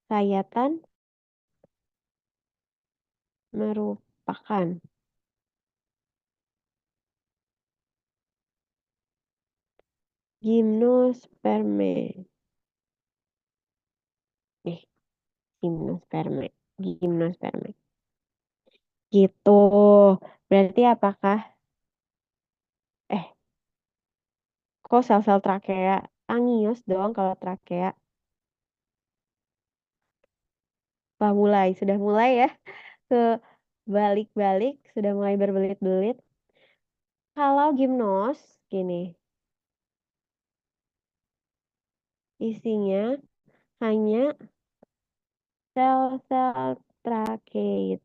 sayatan merupakan gimnosperme. Nih, gimnosperme. Gimnosperme. Gitu. Berarti apakah eh kok sel-sel trakea? Angios dong kalau trakea. Wah, sudah mulai ya ke balik-balik, sudah mulai berbelit-belit. Kalau gimnos, gini, isinya hanya sel-sel trakeit.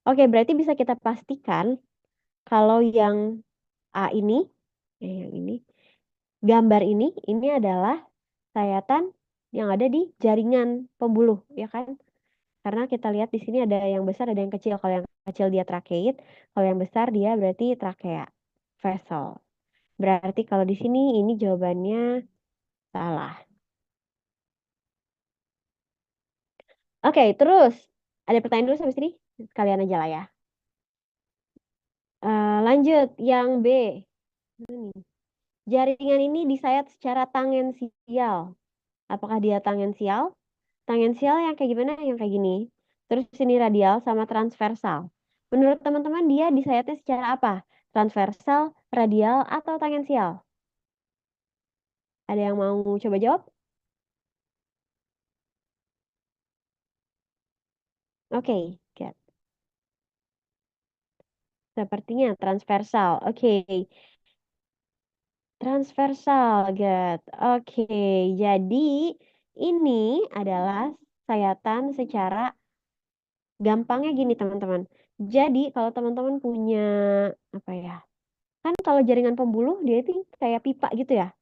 Oke, berarti bisa kita pastikan kalau yang A ini, yang ini, gambar ini adalah sayatan yang ada di jaringan pembuluh, ya kan? Karena kita lihat di sini ada yang besar, ada yang kecil. Kalau yang kecil dia trakeit, kalau yang besar dia berarti trakea, vessel. Berarti kalau di sini ini jawabannya salah. Oke, terus ada pertanyaan dulu sampai sini. Sekalian aja lah ya. Lanjut, yang B. Ini. Jaringan ini disayat secara tangensial. Apakah dia tangensial? Tangensial yang kayak gimana? Yang kayak gini. Terus ini radial sama transversal. Menurut teman-teman dia disayatnya secara apa? Transversal, radial, atau tangensial? Ada yang mau coba jawab? Oke, Kat. Sepertinya transversal. Oke, transversal, Gat. Oke, jadi ini adalah sayatan secara gampangnya gini, teman-teman. Jadi kalau teman-teman punya apa ya? Kan kalau jaringan pembuluh dia itu kayak pipa gitu ya.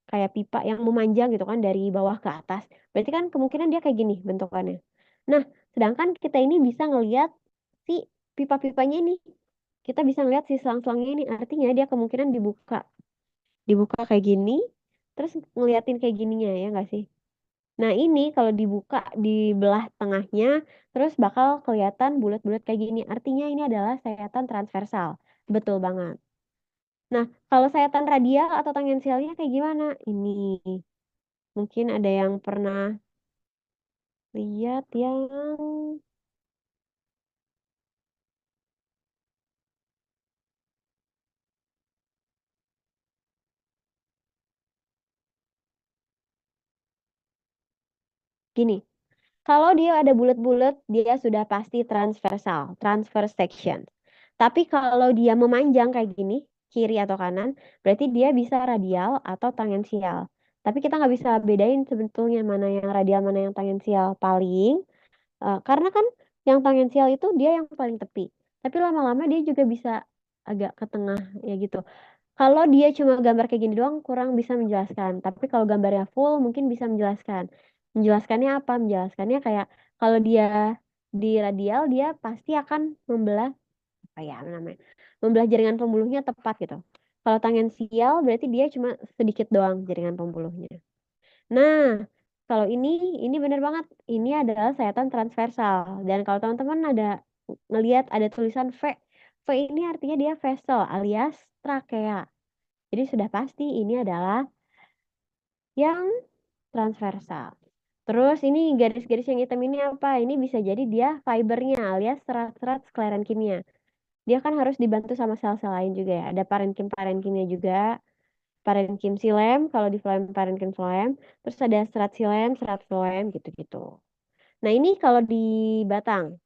Kayak pipa yang memanjang gitu kan dari bawah ke atas. Berarti kan kemungkinan dia kayak gini bentukannya. Nah, sedangkan kita ini bisa ngelihat si pipa-pipanya ini. Kita bisa ngelihat si selang-selangnya ini. Artinya dia kemungkinan dibuka. Dibuka kayak gini, terus ngeliatin kayak gininya ya nggak sih? Nah, ini kalau dibuka di belah tengahnya, terus bakal kelihatan bulat-bulat kayak gini. Artinya ini adalah sayatan transversal. Betul banget. Nah, kalau sayatan radial atau tangensialnya kayak gimana? Ini mungkin ada yang pernah lihat yang gini. Kalau dia ada bulat-bulat, dia sudah pasti transversal, transverse section. Tapi kalau dia memanjang kayak gini, kiri atau kanan, berarti dia bisa radial atau tangensial. Tapi kita nggak bisa bedain sebetulnya mana yang radial, mana yang tangensial. Paling, karena kan yang tangensial itu dia yang paling tepi. Tapi lama-lama dia juga bisa agak ke tengah, ya gitu. Kalau dia cuma gambar kayak gini doang kurang bisa menjelaskan. Tapi kalau gambarnya full mungkin bisa menjelaskan. Menjelaskannya apa? Menjelaskannya kayak kalau dia di radial dia pasti akan membelah apa ya namanya? Membelah jaringan pembuluhnya tepat gitu. Kalau tangensial berarti dia cuma sedikit doang jaringan pembuluhnya. Nah, kalau ini benar banget. Ini adalah sayatan transversal. Dan kalau teman-teman ada ngelihat ada tulisan V, V ini artinya dia vessel alias trakea. Jadi sudah pasti ini adalah yang transversal. Terus ini garis-garis yang hitam ini apa? Ini bisa jadi dia fibernya alias serat-serat skleran kimia. Dia kan harus dibantu sama sel-sel lain juga ya. Ada parenkim-parenkimnya juga. Parenkim silem, kalau di phloem parenkim phloem. Terus ada serat phloem gitu-gitu. Nah ini kalau di batang.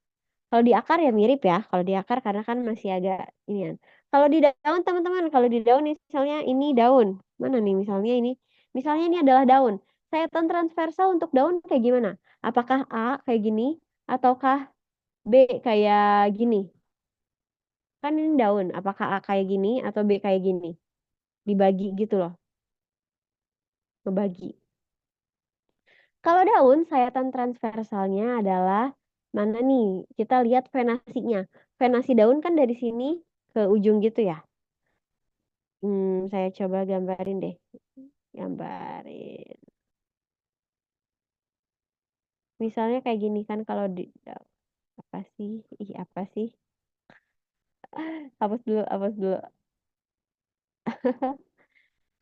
Kalau di akar ya mirip ya. Kalau di akar karena kan masih agak ini ya. Kalau di daun teman-teman, kalau di daun misalnya ini daun. Mana nih misalnya ini? Misalnya ini adalah daun. Sayatan transversal untuk daun kayak gimana? Apakah A kayak gini ataukah B kayak gini? Kan ini daun, apakah A kayak gini atau B kayak gini? Dibagi gitu loh, ngebagi. Kalau daun, sayatan transversalnya adalah mana nih? Kita lihat venasinya. Venasi daun kan dari sini ke ujung gitu ya. Saya coba gambarin deh. Gambarin. Misalnya kayak gini kan kalau di apa sih? Ih, apa sih? Hapus dulu, hapus dulu.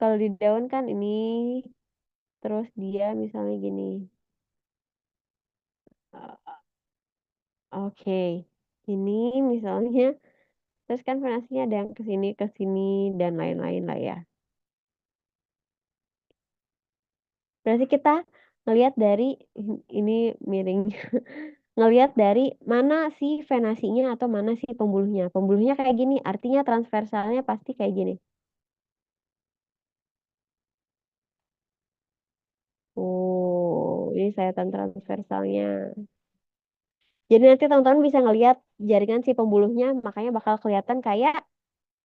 Kalau di daun kan ini terus dia misalnya gini. Eh, Oke. Ini misalnya terus kan venasinya ada yang ke sini dan lain-lain lah ya. Berarti kita ngelihat dari ini miring. Ngelihat dari mana sih venasinya atau mana sih pembuluhnya. Pembuluhnya kayak gini, artinya transversalnya pasti kayak gini. Oh, ini sayatan transversalnya. Jadi nanti teman-teman bisa ngelihat jaringan si pembuluhnya, makanya bakal kelihatan kayak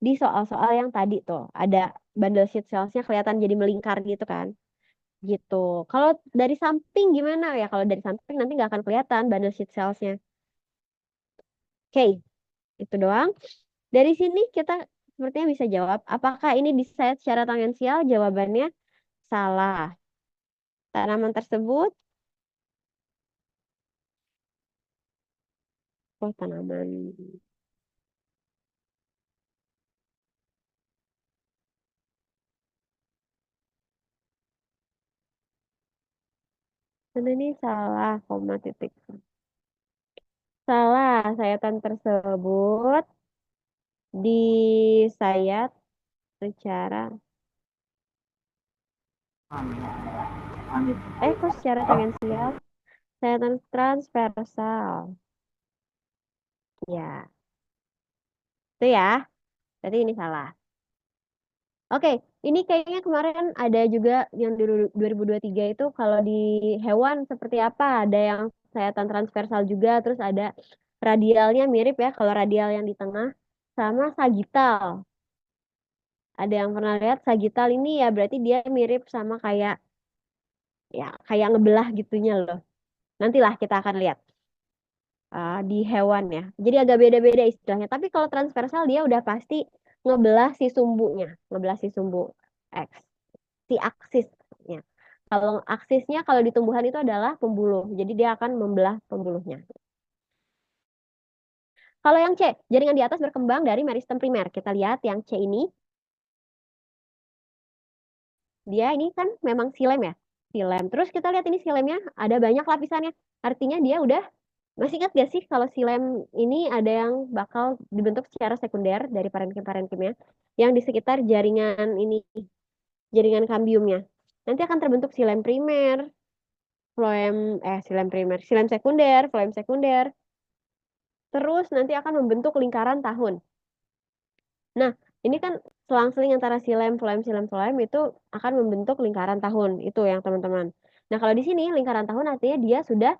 di soal-soal yang tadi tuh. Ada bundle sheet cellsnya kelihatan jadi melingkar gitu kan. Gitu. Kalau dari samping gimana ya? Kalau dari samping nanti nggak akan kelihatan bundle sheet cellsnya. Oke, itu doang. Dari sini kita sepertinya bisa jawab, apakah ini diset secara tangensial? Jawabannya salah. Tanaman tersebut, oh tanaman, mana ini salah, koma titik. Salah, sayatan tersebut disayat secara, kok secara tangensial? Sayatan transversal. Ya, itu ya. Berarti ini salah. Oke, ini kayaknya kemarin ada juga yang di 2023 itu kalau di hewan seperti apa? Ada yang sayatan transversal juga, terus ada radialnya mirip ya, kalau radial yang di tengah sama sagital. Ada yang pernah lihat sagital ini ya berarti dia mirip sama kayak ya kayak ngebelah gitunya loh. Nantilah kita akan lihat di hewan ya. Jadi agak beda-beda istilahnya. Tapi kalau transversal dia udah pasti ngebelah si sumbunya, ngebelah si sumbu X, si aksisnya. Kalau aksisnya kalau di tumbuhan itu adalah pembuluh. Jadi dia akan membelah pembuluhnya. Kalau yang C, jaringan di atas berkembang dari meristem primer. Kita lihat yang C ini, dia ini kan memang silem ya. Silem. Terus kita lihat ini silemnya ada banyak lapisannya. Artinya dia udah, masih ingat gak sih kalau silem ini ada yang bakal dibentuk secara sekunder dari parenkim-parenkimnya yang di sekitar jaringan ini, jaringan kambiumnya. Nanti akan terbentuk silem primer, silem primer, silem sekunder, floem sekunder. Terus nanti akan membentuk lingkaran tahun. Nah, ini kan selang-seling antara silem, floem itu akan membentuk lingkaran tahun. Itu yang teman-teman. Nah, kalau di sini lingkaran tahun artinya dia sudah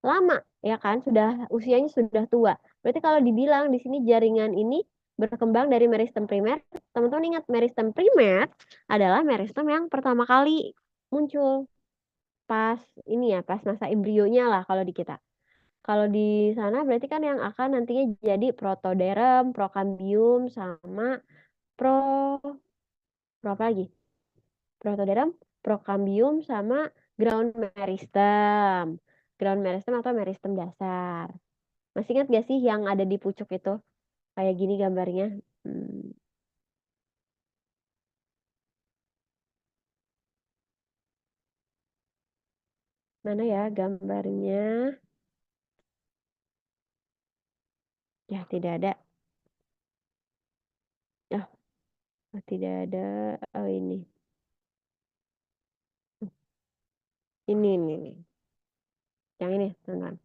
lama, ya kan? Usianya sudah tua. Berarti kalau dibilang di sini jaringan ini berkembang dari meristem primer, teman-teman ingat meristem primer adalah meristem yang pertama kali muncul pas ini ya, pas masa embrionya lah kalau di kita. Kalau di sana berarti kan yang akan nantinya jadi protoderm, prokambium, sama pro, pro apa lagi? Protoderm, prokambium, sama ground meristem. Ground meristem atau meristem dasar. Masih ingat gak sih yang ada di pucuk itu? Kayak gini gambarnya. Hmm, mana ya gambarnya? Ya, tidak ada. Tidak ada. Oh, ini. Ini. Yang ini, teman-teman.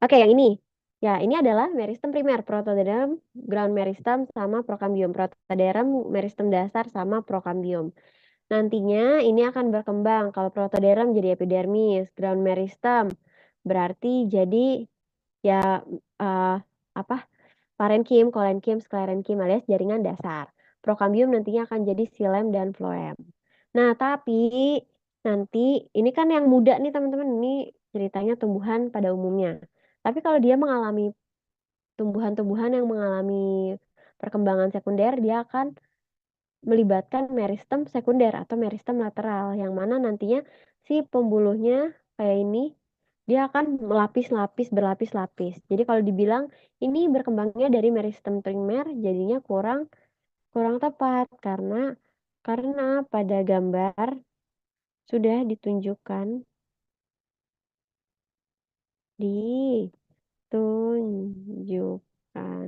Oke, yang ini. Ya, ini adalah meristem primer, protoderm, ground meristem, sama prokambium. Protoderm, meristem dasar, sama prokambium. Nantinya ini akan berkembang. Kalau protoderm jadi epidermis, ground meristem berarti jadi ya eh, apa? Parenkim, kolenkim, sklerenkim alias jaringan dasar. Prokambium nantinya akan jadi xilem dan floem. Nah, tapi nanti ini kan yang muda nih teman-teman, ini ceritanya tumbuhan pada umumnya. Tapi kalau dia mengalami tumbuhan-tumbuhan yang mengalami perkembangan sekunder, dia akan melibatkan meristem sekunder atau meristem lateral, yang mana nantinya si pembuluhnya kayak ini, dia akan melapis-lapis, berlapis-lapis. Jadi kalau dibilang ini berkembangnya dari meristem primer, jadinya kurang kurang tepat karena pada gambar sudah ditunjukkan, ditunjukkan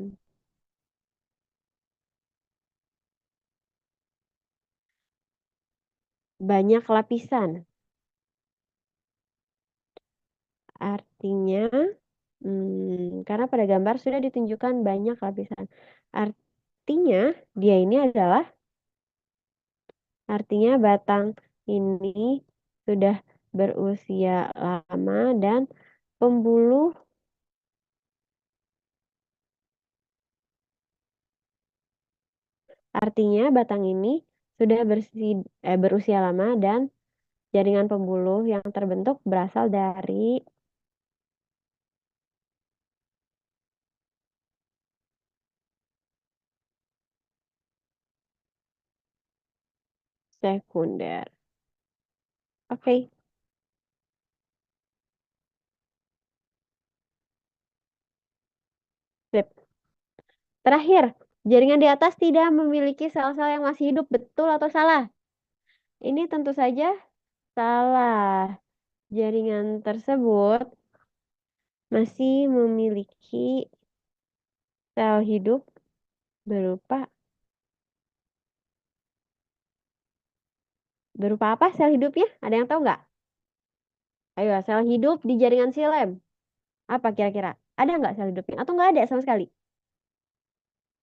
banyak lapisan. Artinya, karena pada gambar sudah ditunjukkan banyak lapisan. Artinya, dia ini adalah, artinya batang ini sudah berusia lama dan pembuluh, artinya batang ini sudah berusia lama dan jaringan pembuluh yang terbentuk berasal dari sekunder. Oke, sip. Terakhir, jaringan di atas tidak memiliki sel-sel yang masih hidup, betul atau salah? Ini tentu saja salah. Jaringan tersebut masih memiliki sel hidup berupa berupa apa sel hidupnya? Ada yang tahu nggak? Ayo, sel hidup di jaringan silem. Apa kira-kira? Ada nggak sel hidupnya? Atau nggak ada sama sekali?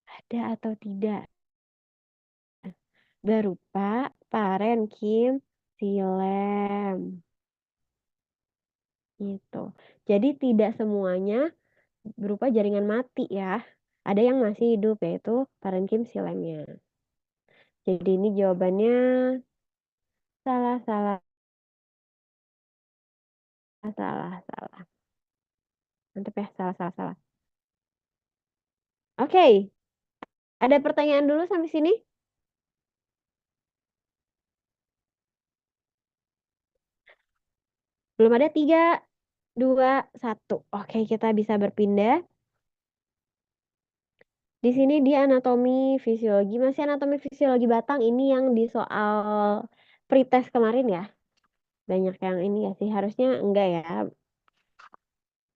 Ada atau tidak? Berupa parenkim silem. Gitu. Jadi tidak semuanya berupa jaringan mati ya. Ada yang masih hidup yaitu parenkim silemnya. Jadi ini jawabannya salah, salah, salah, salah. Mantap ya, salah, salah, salah. Oke, ada pertanyaan dulu sampai sini? Belum ada, 3, 2, 1. Oke, kita bisa berpindah. Di sini dia anatomi fisiologi. Masih anatomi fisiologi batang. Ini yang di soal pretest kemarin ya. Banyak yang ini ya sih. Harusnya enggak ya.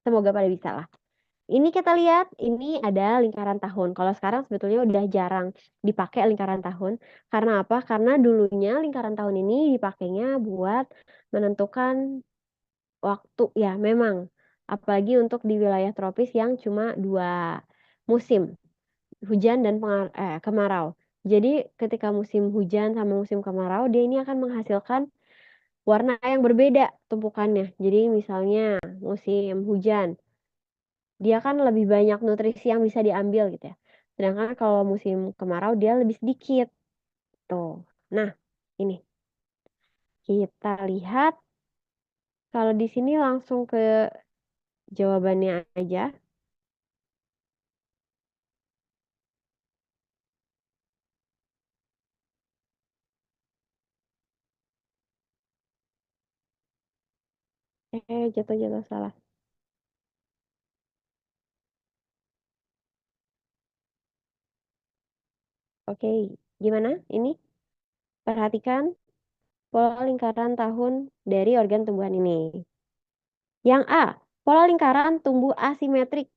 Semoga pada bisa lah. Ini kita lihat, ini ada lingkaran tahun. Kalau sekarang sebetulnya udah jarang dipakai lingkaran tahun. Karena apa? Karena dulunya lingkaran tahun ini dipakainya buat menentukan waktu ya, memang. Apalagi untuk di wilayah tropis yang cuma 2 musim, hujan dan kemarau. Jadi ketika musim hujan sama musim kemarau, dia ini akan menghasilkan warna yang berbeda tumpukannya. Jadi misalnya musim hujan, dia kan lebih banyak nutrisi yang bisa diambil gitu ya. Sedangkan kalau musim kemarau dia lebih sedikit. Tuh. Nah, ini kita lihat kalau di sini langsung ke jawabannya aja. Jatuh-jatuh salah. Oke, gimana? Ini perhatikan pola lingkaran tahun dari organ tumbuhan ini. Yang A, pola lingkaran tumbuh asimetrik.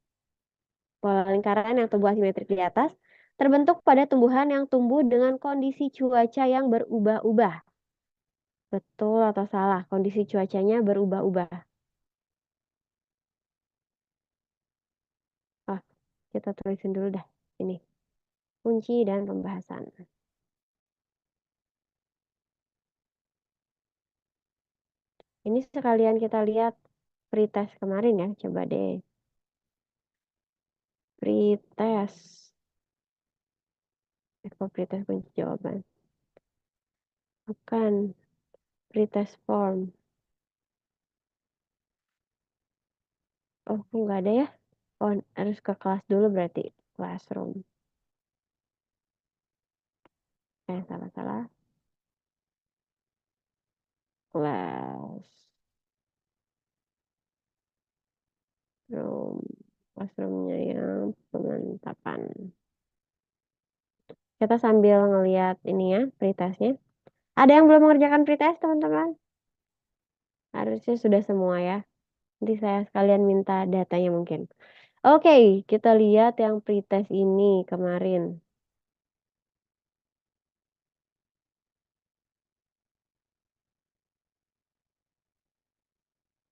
Pola lingkaran yang tumbuh asimetrik di atas terbentuk pada tumbuhan yang tumbuh dengan kondisi cuaca yang berubah-ubah. Betul atau salah? Kondisi cuacanya berubah-ubah. Ah, kita tulisin dulu dah. Ini kunci dan pembahasan. Ini sekalian kita lihat pretest kemarin ya, coba deh. Pretest. Kok pretest kunci jawaban? Bukan. Pretest form. Oh, kok nggak ada ya? Oh, harus ke kelas dulu berarti. Classroom. Salah-salah. Classroom. Classroomnya yang pemantapan. Kita sambil ngeliat ini ya, pretestnya. Ada yang belum mengerjakan pretest, teman-teman? Harusnya sudah semua ya. Nanti saya sekalian minta datanya mungkin. Oke, kita lihat yang pretest ini kemarin.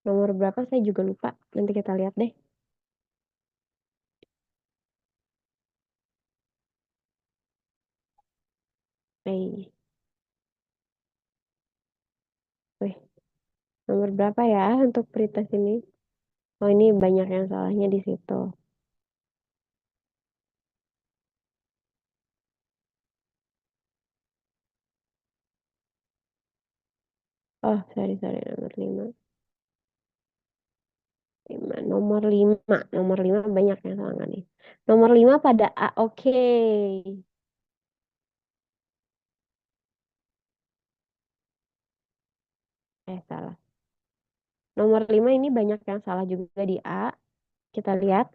Nomor berapa saya juga lupa. Nanti kita lihat deh. Nih, wih, nomor berapa ya untuk pretest ini? Oh, ini banyak yang salahnya di situ. Oh, sorry, nomor 5. Nomor 5 banyak yang salah nggak nih? Nomor 5 pada A, oke. Salah. Nomor 5 ini banyak yang salah juga di A. Kita lihat.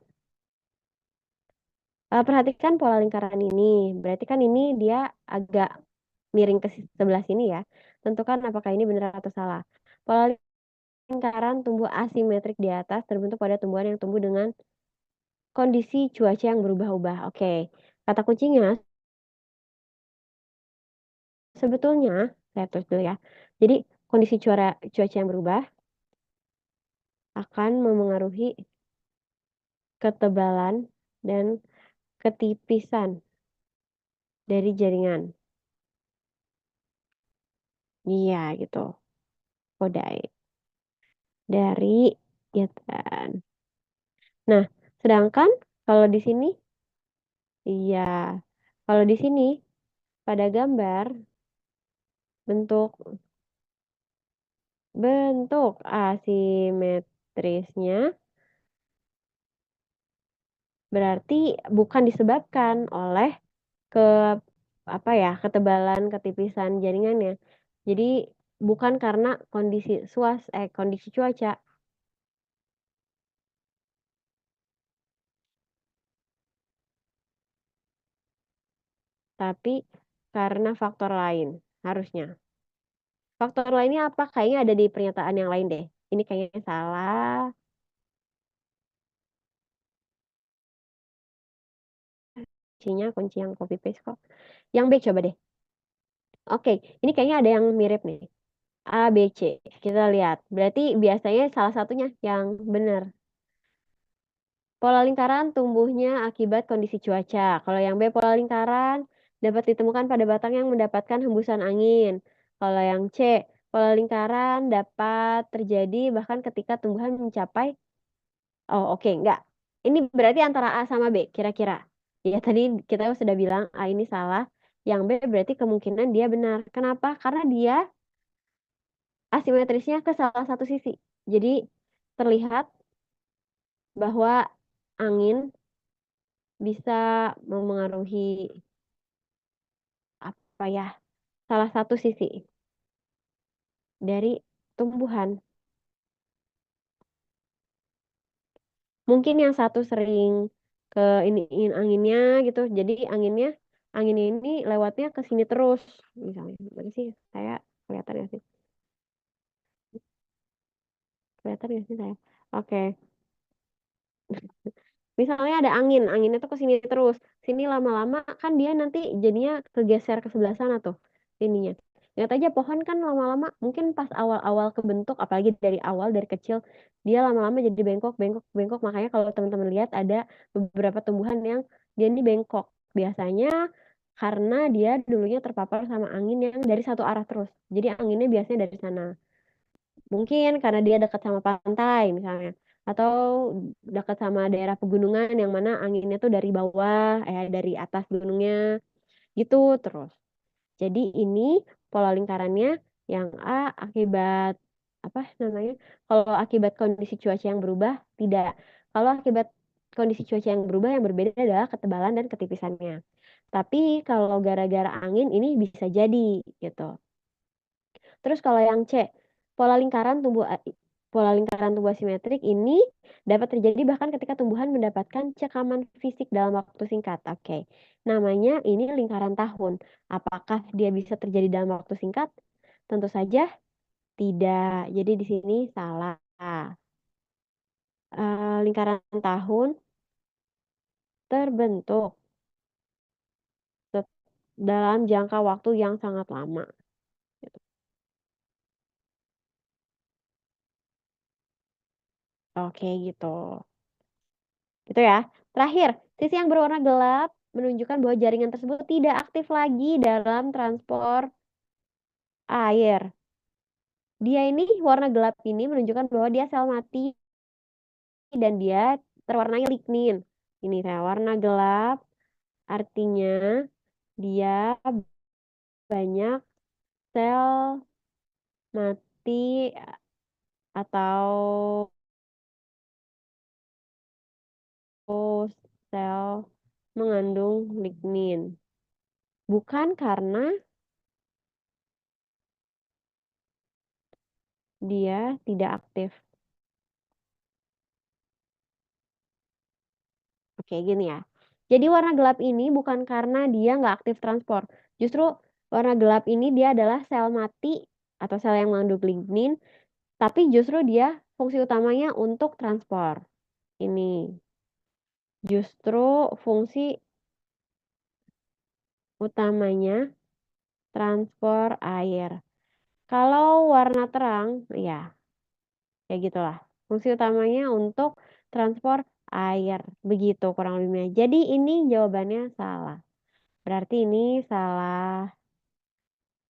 Perhatikan pola lingkaran ini. Berarti kan ini dia agak miring ke sebelah sini ya. Tentukan apakah ini benar atau salah. Pola lingkaran tumbuh asimetrik di atas terbentuk pada tumbuhan yang tumbuh dengan kondisi cuaca yang berubah-ubah. Oke, kata kuncinya sebetulnya saya tulis dulu ya. Jadi kondisi cuaca yang berubah akan memengaruhi ketebalan dan ketipisan dari jaringan. Iya gitu. Kodai dari ya kan. Nah, sedangkan kalau di sini iya. Kalau di sini pada gambar bentuk bentuk asimetrisnya berarti bukan disebabkan oleh ke apa ya, ketebalan, ketipisan jaringannya. Jadi bukan karena kondisi cuaca, tapi karena faktor lain harusnya. Faktor lainnya apa? Kayaknya ada di pernyataan yang lain deh. Ini kayaknya salah. Kunci yang copy paste kok. Yang B coba deh. Oke, ini kayaknya ada yang mirip nih. A, B, C. Kita lihat. Berarti biasanya salah satunya yang benar. Pola lingkaran tumbuhnya akibat kondisi cuaca. Kalau yang B, pola lingkaran dapat ditemukan pada batang yang mendapatkan hembusan angin. Kalau yang C, pola lingkaran dapat terjadi bahkan ketika tumbuhan mencapai. Oh, oke, enggak. Ini berarti antara A sama B, kira-kira. Ya, tadi kita sudah bilang A ini salah. Yang B berarti kemungkinan dia benar. Kenapa? Karena dia asimetrisnya ke salah satu sisi. Jadi terlihat bahwa angin bisa memengaruhi apa ya, salah satu sisi dari tumbuhan. Mungkin yang satu sering ke ini anginnya gitu. Jadi angin ini lewatnya ke sini terus misalnya. Gimana sih? Saya kelihatan ya sih? Kelihatan ya sih saya? Oke. Misalnya ada angin, anginnya tuh ke sini terus. Sini lama-lama kan dia nanti jadinya kegeser ke sebelah sana tuh ininya. Lihat aja pohon kan lama-lama mungkin pas awal-awal kebentuk, apalagi dari awal dari kecil dia lama-lama jadi bengkok, bengkok, bengkok. Makanya kalau teman-teman lihat ada beberapa tumbuhan yang dia ini bengkok. Biasanya karena dia dulunya terpapar sama angin yang dari satu arah terus. Jadi anginnya biasanya dari sana. Mungkin karena dia dekat sama pantai misalnya, atau dekat sama daerah pegunungan yang mana anginnya tuh dari bawah, dari atas gunungnya, gitu terus. Jadi ini pola lingkarannya yang A akibat, apa namanya, kalau akibat kondisi cuaca yang berubah, tidak. Kalau akibat kondisi cuaca yang berubah yang berbeda adalah ketebalan dan ketipisannya. Tapi kalau gara-gara angin ini bisa jadi, gitu. Terus kalau yang C, pola lingkaran tumbuh pola lingkaran tumbuh asimetrik ini dapat terjadi bahkan ketika tumbuhan mendapatkan cekaman fisik dalam waktu singkat. Oke, namanya ini lingkaran tahun. Apakah dia bisa terjadi dalam waktu singkat? Tentu saja tidak. Jadi di sini salah. Lingkaran tahun terbentuk dalam jangka waktu yang sangat lama. Oke, gitu. Gitu ya. Terakhir, sisi yang berwarna gelap menunjukkan bahwa jaringan tersebut tidak aktif lagi dalam transport air. Dia ini warna gelap ini menunjukkan bahwa dia sel mati dan dia terwarnai lignin. Ini saya warna gelap artinya dia banyak sel mati atau sel mengandung lignin. Bukan karena dia tidak aktif. Oke, gini ya. Jadi warna gelap ini bukan karena dia nggak aktif transport. Justru warna gelap ini dia adalah sel mati atau sel yang mengandung lignin, tapi justru dia fungsi utamanya untuk transport. Ini justru fungsi utamanya transport air. Kalau warna terang, ya kayak gitulah. Fungsi utamanya untuk transport air. Begitu kurang lebihnya. Jadi ini jawabannya salah. Berarti ini salah,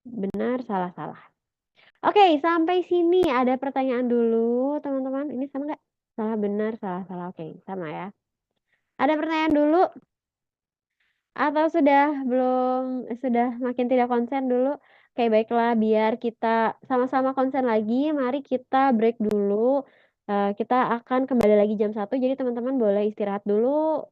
benar, salah, salah. Oke, sampai sini ada pertanyaan dulu, teman-teman. Ini sama nggak? Salah, benar, salah, salah. Oke, sama ya. Ada pertanyaan dulu atau sudah belum, sudah makin tidak konsen dulu? Oke, baiklah, biar kita sama-sama konsen lagi, mari kita break dulu. Kita akan kembali lagi jam 1, jadi teman-teman boleh istirahat dulu.